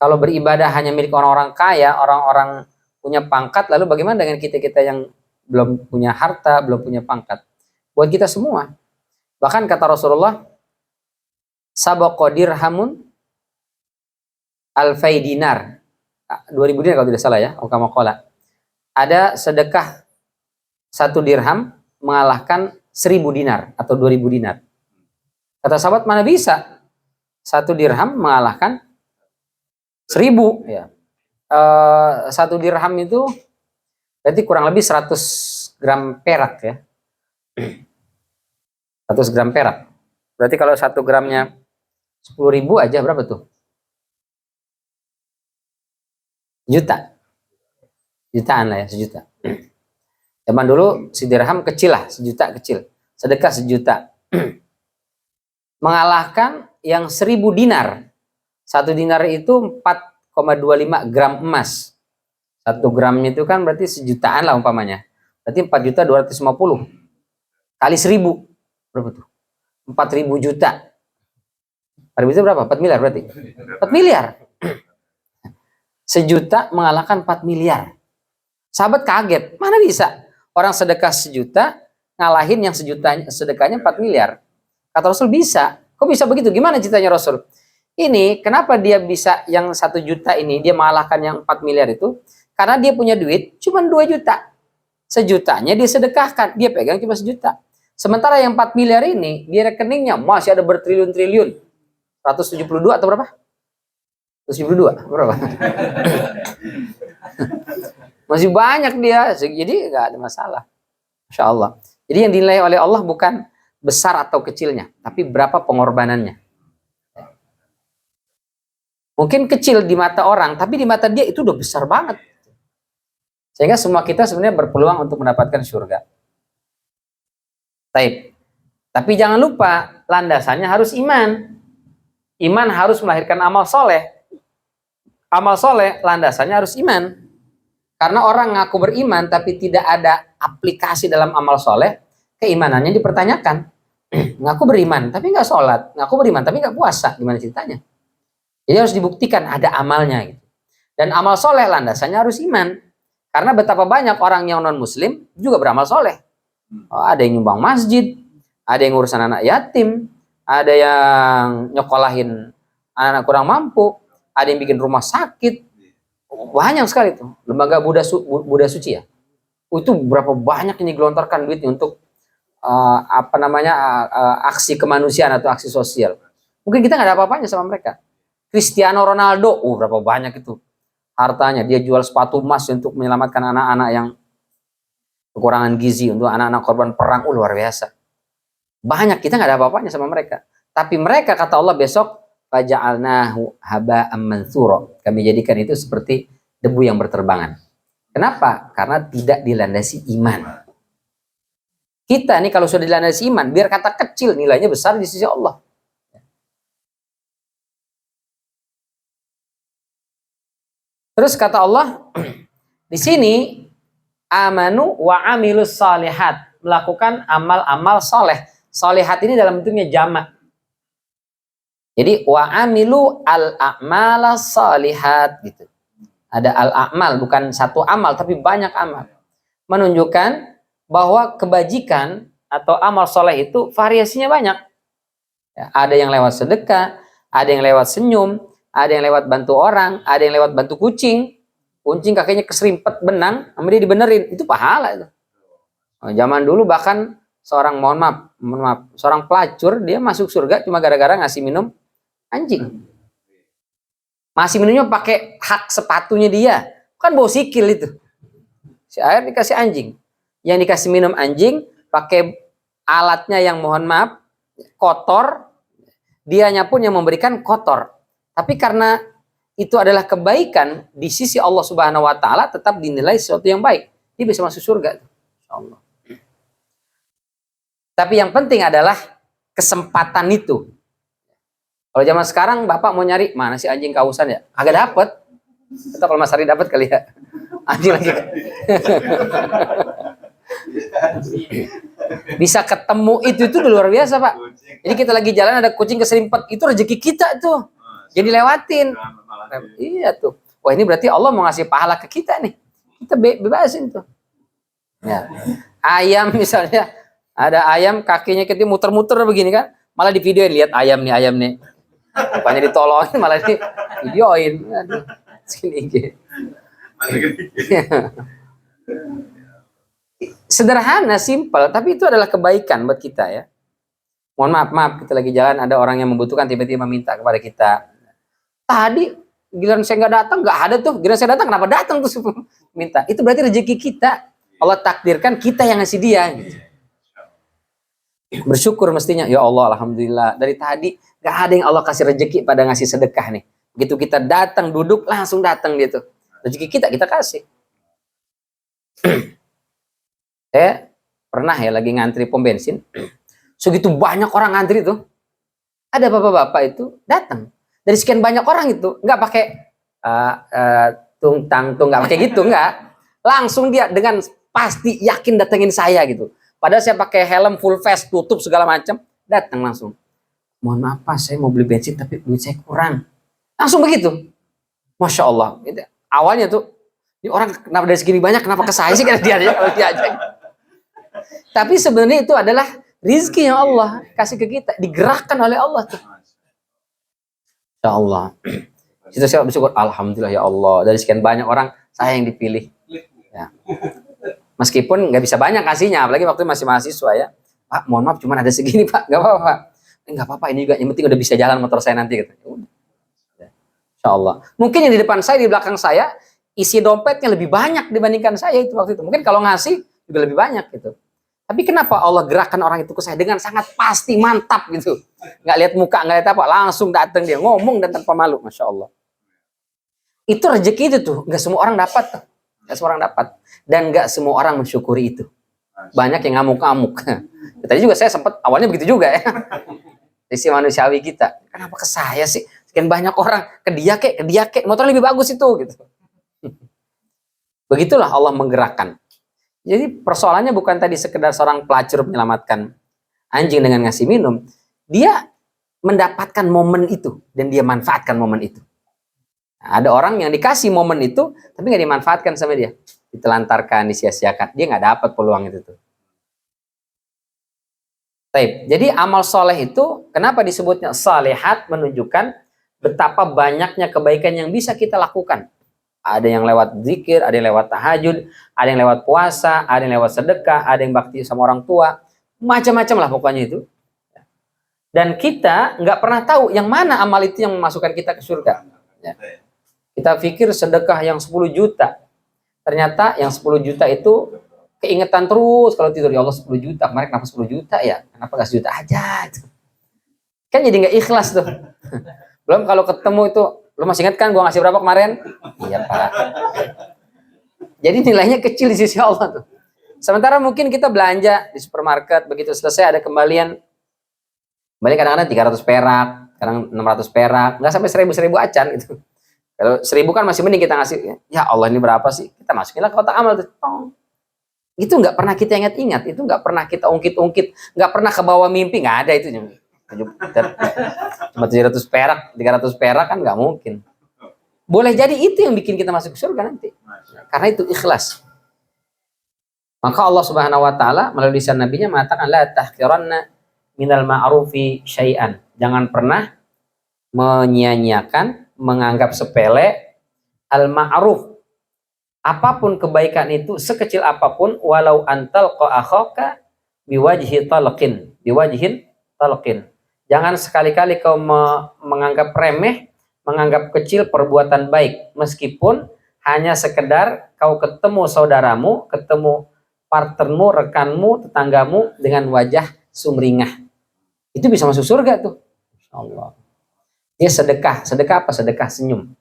Kalau beribadah hanya milik orang-orang kaya, orang-orang punya pangkat, lalu bagaimana dengan kita-kita yang belum punya harta, belum punya pangkat? Buat kita semua. Bahkan kata Rasulullah, sabaqa dirhamun alfai dinar. 2000 dinar kalau tidak salah ya, kama qala. Ada sedekah 1 dirham mengalahkan 1000 dinar atau 2000 dinar. Kata sahabat, mana bisa 1 dirham mengalahkan 1000 ya. 1 dirham itu berarti kurang lebih 100 gram perak ya. 100 gram perak. Berarti kalau 1 gramnya 10.000 aja berapa tuh? Juta. Jutaan lah ya, 1 juta. Zaman dulu si dirham kecil lah, 1 juta kecil. Sedekah 1 juta. Mengalahkan yang 1.000 dinar. 1 dinar itu 4,25 gram emas. 1 gramnya itu kan berarti 1 jutaan lah umpamanya. Berarti 4.250 kali 1.000. Berapa tuh? 4.000 juta. 4.000 itu berapa? 4 miliar berarti? 4 miliar. 1 juta mengalahkan 4 miliar. Sahabat kaget. Mana bisa? Orang sedekah 1 juta, ngalahin yang 1 juta sedekahnya 4 miliar. Kata Rasul bisa. Kok bisa begitu? Gimana ceritanya Rasul? Ini kenapa dia bisa yang 1 juta ini, dia mengalahkan yang 4 miliar itu? Karena dia punya duit cuma 2 juta. 1 jutanya dia sedekahkan. Dia pegang cuma 1 juta. Sementara yang 4 miliar ini, di rekeningnya masih ada bertriliun-triliun. 172 atau berapa? 172 berapa? Masih banyak dia, jadi nggak ada masalah. Masya Allah. Jadi yang dinilai oleh Allah bukan besar atau kecilnya, tapi berapa pengorbanannya. Mungkin kecil di mata orang, tapi di mata dia itu udah besar banget. Sehingga semua kita sebenarnya berpeluang untuk mendapatkan surga. Baik. Tapi jangan lupa, landasannya harus iman. Iman harus melahirkan amal soleh. Amal soleh landasannya harus iman. Karena orang ngaku beriman tapi tidak ada aplikasi dalam amal soleh, keimanannya dipertanyakan. Ngaku beriman tapi nggak sholat, ngaku beriman tapi nggak puasa, gimana ceritanya? Jadi harus dibuktikan ada amalnya gitu. Dan amal soleh landasannya harus iman. Karena betapa banyak orang yang non muslim juga beramal soleh. Oh, ada yang nyumbang masjid, ada yang ngurusan anak yatim, ada yang nyokolahin anak-anak kurang mampu, ada yang bikin rumah sakit. Banyak sekali tuh lembaga Buddha Suci ya. Itu berapa banyak ini gelontorkan duitnya untuk aksi kemanusiaan atau aksi sosial. Mungkin kita nggak ada apa-apanya sama mereka. Cristiano Ronaldo, berapa banyak itu hartanya. Dia jual sepatu emas untuk menyelamatkan anak-anak yang kekurangan gizi, untuk anak-anak korban perang. Luar biasa. Banyak, kita nggak ada apa-apanya sama mereka. Tapi mereka, kata Allah besok, faja'alnahu haba'am mansura. Kami jadikan itu seperti debu yang berterbangan. Kenapa? Karena tidak dilandasi iman. Kita nih kalau sudah dilandasi iman, biar kata kecil nilainya besar di sisi Allah. Terus kata Allah di sini, amanu wa amilus salihat, melakukan amal-amal soleh. Solehat ini dalam bentuknya jamak. Jadi wa amilu al-a'mala salihat gitu. Ada al-a'mal, bukan satu amal tapi banyak amal. Menunjukkan bahwa kebajikan atau amal soleh itu variasinya banyak. Ya, ada yang lewat sedekah, ada yang lewat senyum, ada yang lewat bantu orang, ada yang lewat bantu kucing. Kucing kakinya keserimpet benang, sama dia dibenerin, itu pahala itu. Zaman dulu bahkan seorang mohon maaf, seorang pelacur dia masuk surga cuma gara-gara ngasih minum anjing. Masih minumnya pakai hak sepatunya dia. Kan bau sikil itu. Si air dikasih anjing. Yang dikasih minum anjing pakai alatnya yang mohon maaf kotor. Dianya pun yang memberikan kotor. Tapi karena itu adalah kebaikan di sisi Allah Subhanahu wa taala, tetap dinilai sesuatu yang baik. Dia bisa masuk surga. Insyaallah. Tapi yang penting adalah kesempatan itu. Kalau zaman sekarang bapak mau nyari mana sih anjing kausan ya? Agak dapet. Atau kalau Mas Ari dapat kali ya. Anjing lagi. Bisa ketemu itu luar biasa Pak. Jadi kita lagi jalan ada kucing keserimpet, itu rezeki kita tuh. Jadi lewatin. Iya tuh. Wah ini berarti Allah mau ngasih pahala ke kita nih. Kita bebasin tuh. Ya. Ayam misalnya, ada ayam kakinya kita muter-muter begini kan. Malah di videoin, lihat ayam nih. Bukannya ditolongin malah di videoin. Aduh. Sini gitu. Sederhana, simpel, tapi itu adalah kebaikan buat kita ya. Mohon maaf, kita lagi jalan ada orang yang membutuhkan tiba-tiba minta kepada kita. Tadi giliran saya nggak datang, nggak ada tuh. Giliran saya datang, kenapa datang tuh minta? Itu berarti rezeki kita. Allah takdirkan kita yang ngasih dia. Gitu. Bersyukur mestinya, ya Allah, alhamdulillah. Dari tadi gak ada yang Allah kasih rezeki pada ngasih sedekah nih. Begitu kita datang, duduk, langsung datang gitu. Rezeki kita kasih. Saya pernah ya lagi ngantri pom bensin. Segitu banyak orang ngantri tuh. Ada bapak-bapak itu datang. Dari sekian banyak orang itu, nggak pakai tung nggak pakai gitu, nggak. Langsung dia dengan pasti yakin datengin saya gitu. Padahal saya pakai helm full face, tutup segala macam, datang langsung. Mohon maaf Pak, saya mau beli bensin tapi duit saya kurang. Langsung begitu. Masya Allah. Gitu. Awalnya tuh, ini orang kenapa dari segini banyak, kenapa ke saya sih? Kalau dia aja. Tapi sebenarnya itu adalah rizki yang Allah kasih ke kita, digerakkan oleh Allah tuh. Ya Allah. Itu saya bersyukur, alhamdulillah ya Allah. Dari sekian banyak orang, saya yang dipilih. Ya. Meskipun nggak bisa banyak kasihnya, apalagi waktu masih mahasiswa ya. Pak, mohon maaf, cuma ada segini Pak, nggak apa-apa. Nggak apa-apa, ini juga yang penting udah bisa jalan motor saya nanti. Gitu. Insya Allah. Mungkin yang di depan saya, di belakang saya, isi dompetnya lebih banyak dibandingkan saya itu waktu itu. Mungkin kalau ngasih juga lebih banyak gitu. Tapi kenapa Allah gerakkan orang itu ke saya dengan sangat pasti, mantap gitu. Nggak lihat muka, nggak lihat apa, langsung datang dia ngomong dan tanpa malu, Masya Allah. Itu rezeki itu tuh, nggak semua orang dapat. Nggak semua orang dapat. Dan nggak semua orang mensyukuri itu. Banyak yang ngamuk-ngamuk. Tadi juga saya sempat, awalnya begitu juga ya. Sisi manusiawi kita. Kenapa ke saya sih? Sekian banyak orang, ke dia kek, motor lebih bagus itu. Gitu. Begitulah Allah menggerakkan. Jadi persoalannya bukan tadi sekedar seorang pelacur menyelamatkan anjing dengan ngasih minum. Dia mendapatkan momen itu dan dia manfaatkan momen itu. Nah, ada orang yang dikasih momen itu tapi nggak dimanfaatkan sama dia. Ditelantarkan, disia-siakan. Dia nggak dapat peluang itu tuh. Baik. Jadi amal soleh itu kenapa disebutnya salihat, menunjukkan betapa banyaknya kebaikan yang bisa kita lakukan. Ada yang lewat zikir, ada yang lewat tahajud, ada yang lewat puasa, ada yang lewat sedekah, ada yang bakti sama orang tua, macam-macam lah pokoknya itu. Dan kita nggak pernah tahu yang mana amal itu yang memasukkan kita ke surga. Ya. Kita pikir sedekah yang 10 juta, ternyata yang 10 juta itu keingetan terus kalau tidur, ya Allah 10 juta, kemarin kenapa 10 juta ya? Kenapa nggak sejuta aja? Kan jadi nggak ikhlas tuh. Belum kalau ketemu itu, lu masih ingat kan gua ngasih berapa kemarin? Iya Pak. Jadi nilainya kecil di sisi Allah tuh. Sementara mungkin kita belanja di supermarket, begitu selesai ada kembalian. Kembali kadang-kadang 300 perak, kadang 600 perak, nggak sampai 1000 acan gitu. Kalau 1000 kan masih mending kita ngasih, ya Allah ini berapa sih? Kita masukinlah ke kotak amal tuh. Itu nggak pernah kita ingat-ingat, itu nggak pernah kita ungkit-ungkit, nggak pernah ke bawah mimpi, nggak ada itu. Cuma 700 perak, 300 perak kan nggak mungkin. Boleh jadi itu yang bikin kita masuk surga nanti. Karena itu ikhlas. Maka Allah Subhanahu wa taala melalui lisan nabinya mengatakan la tahqiranna minal ma'rufi syai'an. Jangan pernah menyia-nyiakan, menganggap sepele al-ma'ruf. Apapun kebaikan itu sekecil apapun, walau antal akhaka biwajhi talqin, biwajhin talqin. Jangan sekali-kali kau menganggap remeh, menganggap kecil perbuatan baik, meskipun hanya sekedar kau ketemu saudaramu, ketemu partnermu, rekanmu, tetanggamu dengan wajah sumringah. Itu bisa masuk surga tuh. Insyaallah. Dia sedekah. Sedekah apa? Sedekah senyum.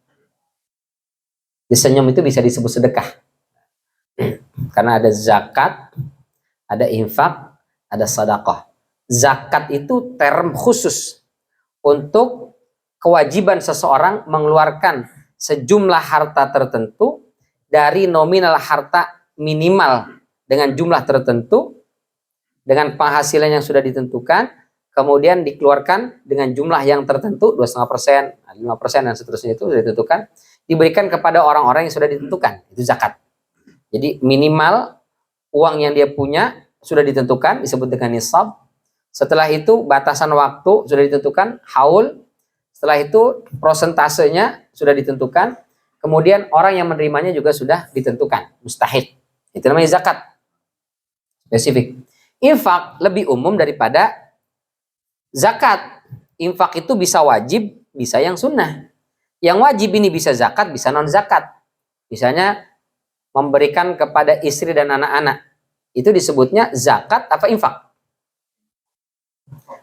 Di senyum itu bisa disebut sedekah. Karena ada zakat, ada infak, ada sedekah. Zakat itu term khusus untuk kewajiban seseorang mengeluarkan sejumlah harta tertentu dari nominal harta minimal dengan jumlah tertentu, dengan penghasilan yang sudah ditentukan, kemudian dikeluarkan dengan jumlah yang tertentu, 2,5%, 5% dan seterusnya itu sudah ditentukan, diberikan kepada orang-orang yang sudah ditentukan, itu zakat. Jadi minimal uang yang dia punya sudah ditentukan, disebut dengan nisab. Setelah itu batasan waktu sudah ditentukan, haul. Setelah itu prosentasenya sudah ditentukan. Kemudian orang yang menerimanya juga sudah ditentukan, mustahik. Itu namanya zakat. Spesifik. Infak lebih umum daripada zakat. Infak itu bisa wajib, bisa yang sunnah. Yang wajib ini bisa zakat, bisa non zakat. Misalnya memberikan kepada istri dan anak-anak. Itu disebutnya zakat apa infak?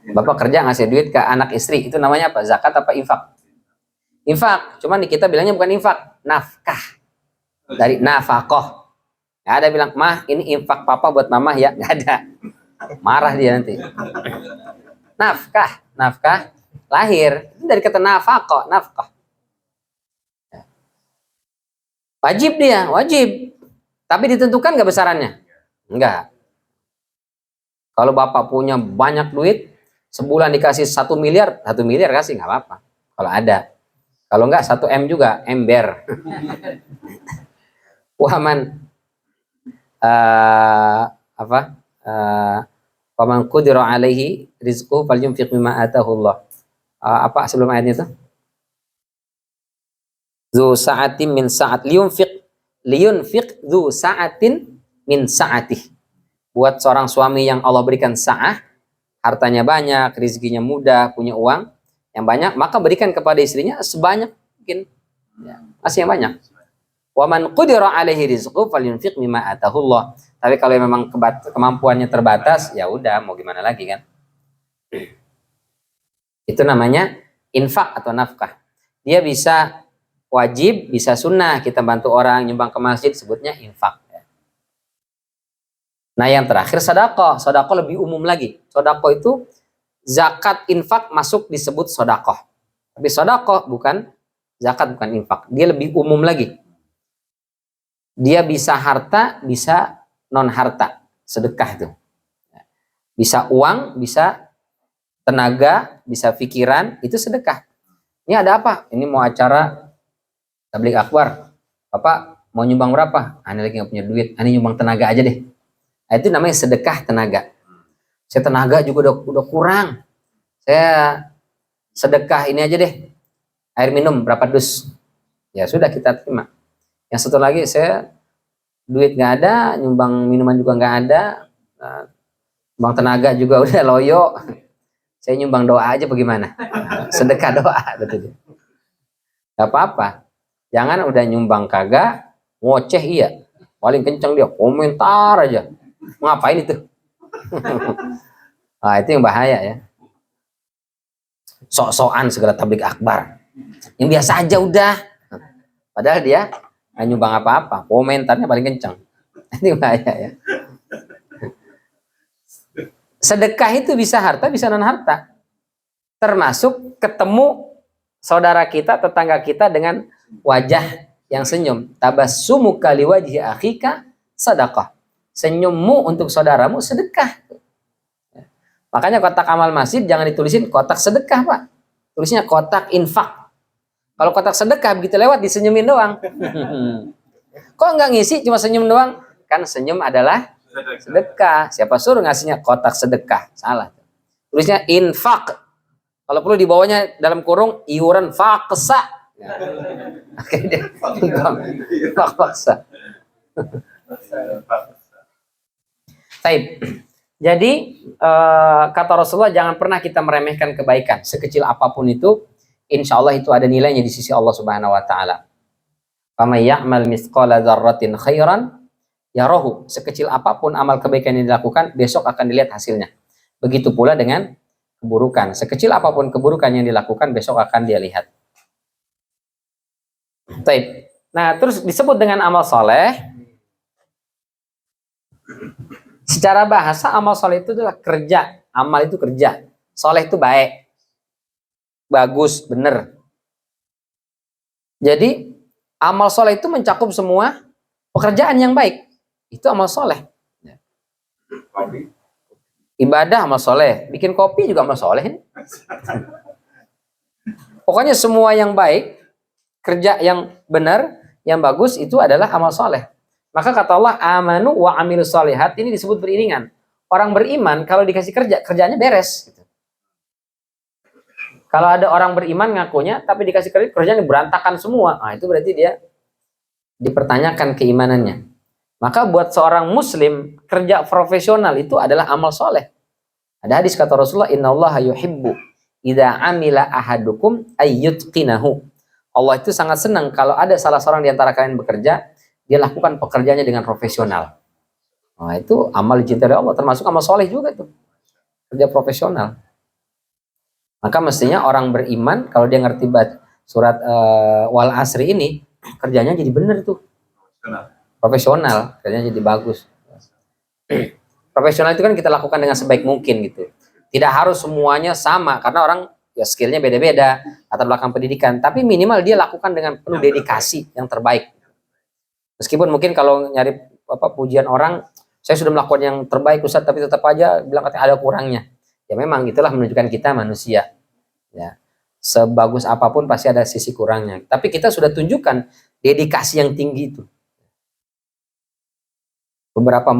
Bapak kerja ngasih duit ke anak istri, itu namanya apa? Zakat apa infak? Infak. Cuman di kita bilangnya bukan infak, nafkah. Dari nafkah. Nggak ada bilang, mah ini infak papa buat mama ya. Nggak ada. Marah dia nanti. Nafkah. Nafkah lahir. Itu dari kata nafkah. Nafkah. Wajib dia, wajib. Tapi ditentukan nggak besarannya? Enggak. Kalau bapak punya banyak duit, sebulan dikasih 1 miliar, 1 miliar kasih nggak apa-apa. Kalau ada. Kalau enggak 1 M juga, ember. Waman apa? Waman qudira alaihi rizquhu falyunfiq mimma atahu Allah. Apa sebelum ayatnya itu? Zu sa'atin min sa'at liyunfiq zu sa'atin min sa'atih. Buat seorang suami yang Allah berikan sa'ah, hartanya banyak, rezekinya mudah, punya uang yang banyak, maka berikan kepada istrinya sebanyak mungkin. Ya, masih yang banyak. Wa man qudira alaihi rizquhu falyunfiq mimma atahu Allah. Tapi kalau memang kemampuannya terbatas, ya udah mau gimana lagi kan? Itu namanya infak atau nafkah. Dia bisa wajib, bisa sunnah. Kita bantu orang nyumbang ke masjid, sebutnya infak. Nah yang terakhir sedekah. Sedekah lebih umum lagi. Sedekah itu zakat, infak masuk disebut sedekah. Tapi sedekah bukan zakat, bukan infak. Dia lebih umum lagi. Dia bisa harta, bisa non harta. Sedekah itu. Bisa uang, bisa tenaga, bisa pikiran, itu sedekah. Ini ada apa? Ini mau acara tabligh akbar. Bapak mau nyumbang berapa? Ani lagi nggak punya duit. Ani nyumbang tenaga aja deh. Nah, itu namanya sedekah tenaga. Saya tenaga juga udah kurang. Saya sedekah ini aja deh. Air minum berapa dus? Ya sudah kita terima. Yang satu lagi saya duit nggak ada, nyumbang minuman juga nggak ada, nyumbang tenaga juga udah loyo. Saya nyumbang doa aja bagaimana? Sedekah doa, betul. Gak apa-apa. Jangan udah nyumbang kagak, ngoceh iya. Paling kencang dia, komentar aja. Ngapain itu? Nah, itu yang bahaya ya. Sok-sokan segala tabligh akbar. Yang biasa aja udah. Padahal dia nggak nyumbang apa-apa. Komentarnya paling kencang. Ini bahaya ya. Sedekah itu bisa harta, bisa non harta. Termasuk ketemu saudara kita, tetangga kita dengan wajah yang senyum. Tabassumuka liwajhi akhika sedekah. Senyummu untuk saudaramu sedekah. Makanya kotak amal masjid jangan ditulisin kotak sedekah, Pak. Tulisnya kotak infak. Kalau kotak sedekah begitu lewat disenyumin doang. Kok nggak ngisi cuma senyum doang? Kan senyum adalah sedekah. Siapa suruh ngasihnya kotak sedekah? Salah. Tulisnya infak. Kalau perlu dibawanya dalam kurung iuran faksa. Oke deh. Faksa. Taib. Jadi kata Rasulullah jangan pernah kita meremehkan kebaikan sekecil apapun itu, insya Allah itu ada nilainya di sisi Allah Subhanahu Wa Taala. Faman ya'mal misqala dzarratin khairan yarahu. Sekecil apapun amal kebaikan yang dilakukan, besok akan dilihat hasilnya. Begitu pula dengan keburukan. Sekecil apapun keburukan yang dilakukan, besok akan dia lihat. Taib. Nah, terus disebut dengan amal soleh. Secara bahasa amal soleh itu adalah kerja. Amal itu kerja. Soleh itu baik. Bagus, benar. Jadi amal soleh itu mencakup semua pekerjaan yang baik. Itu amal soleh. Ibadah amal soleh. Bikin kopi juga amal soleh. Pokoknya semua yang baik, kerja yang benar, yang bagus itu adalah amal soleh. Maka kata Allah, amanu wa amilus solihat, ini disebut beriringan. Orang beriman kalau dikasih kerja, kerjanya beres. Kalau ada orang beriman ngakunya, tapi dikasih kerja, kerjanya berantakan semua. Nah, itu berarti dia dipertanyakan keimanannya. Maka buat seorang muslim, kerja profesional itu adalah amal soleh. Ada hadis kata Rasulullah, innallaha yuhibbu idza amila ahadukum ayyutqinahu. Allah itu sangat senang kalau ada salah seorang di antara kalian bekerja, dia lakukan pekerjaannya dengan profesional. Nah, itu amal dicintai oleh Allah, termasuk amal soleh juga tuh. Kerja profesional. Maka mestinya orang beriman kalau dia ngerti surat wal asri ini, kerjanya jadi bener tuh. Profesional, kerjanya jadi bagus. Profesional itu kan kita lakukan dengan sebaik mungkin gitu. Tidak harus semuanya sama karena orang ya skillnya beda-beda, latar belakang pendidikan, tapi minimal dia lakukan dengan penuh dedikasi yang terbaik. Meskipun mungkin kalau nyari pujian orang, saya sudah melakukan yang terbaik Ustaz, tapi tetap aja bilang katanya ada kurangnya. Ya memang itulah menunjukkan kita manusia. Ya. Sebagus apapun pasti ada sisi kurangnya. Tapi kita sudah tunjukkan dedikasi yang tinggi itu. Beberapa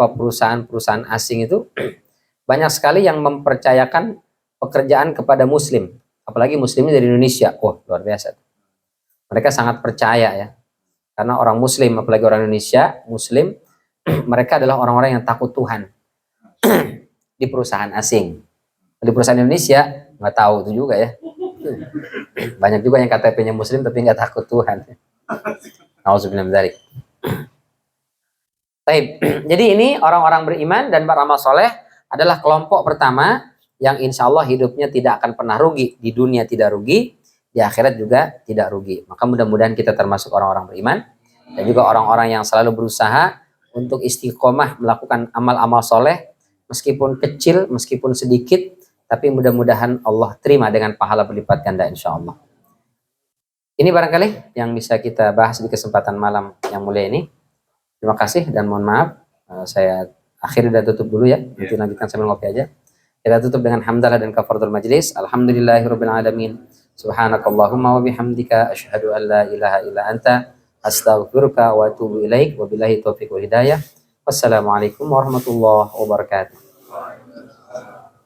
perusahaan asing itu banyak sekali yang mempercayakan pekerjaan kepada muslim, apalagi muslimnya dari Indonesia. Wah, luar biasa. Mereka sangat percaya ya. Karena orang muslim, apalagi orang Indonesia, muslim, mereka adalah orang-orang yang takut Tuhan. Di perusahaan asing. Di perusahaan Indonesia, nggak tahu itu juga ya. Banyak juga yang KTP-nya muslim tapi nggak takut Tuhan. Nauzubillah min dzalik. Jadi ini orang-orang beriman dan beramal soleh adalah kelompok pertama yang insya Allah hidupnya tidak akan pernah rugi. Di dunia tidak rugi, di akhirat juga tidak rugi. Maka mudah-mudahan kita termasuk orang-orang beriman dan juga orang-orang yang selalu berusaha untuk istiqomah melakukan amal-amal soleh meskipun kecil, meskipun sedikit, tapi mudah-mudahan Allah terima dengan pahala berlipat ganda insya Allah. Ini barangkali yang bisa kita bahas di kesempatan malam yang mulia ini. Terima kasih dan mohon maaf, saya akhiri dan tutup dulu ya. Nanti lanjutkan sambil ngopi aja. Kita tutup dengan hamdalah dan kafaratul majlis. Alhamdulillahirabbil alamin. Subhanakallahumma wa bihamdika asyhadu an la ilaha illa anta astaghfiruka wa atubu ilaik. Wabillahi taufiq wal hidayah. Wassalamualaikum warahmatullahi wabarakatuh.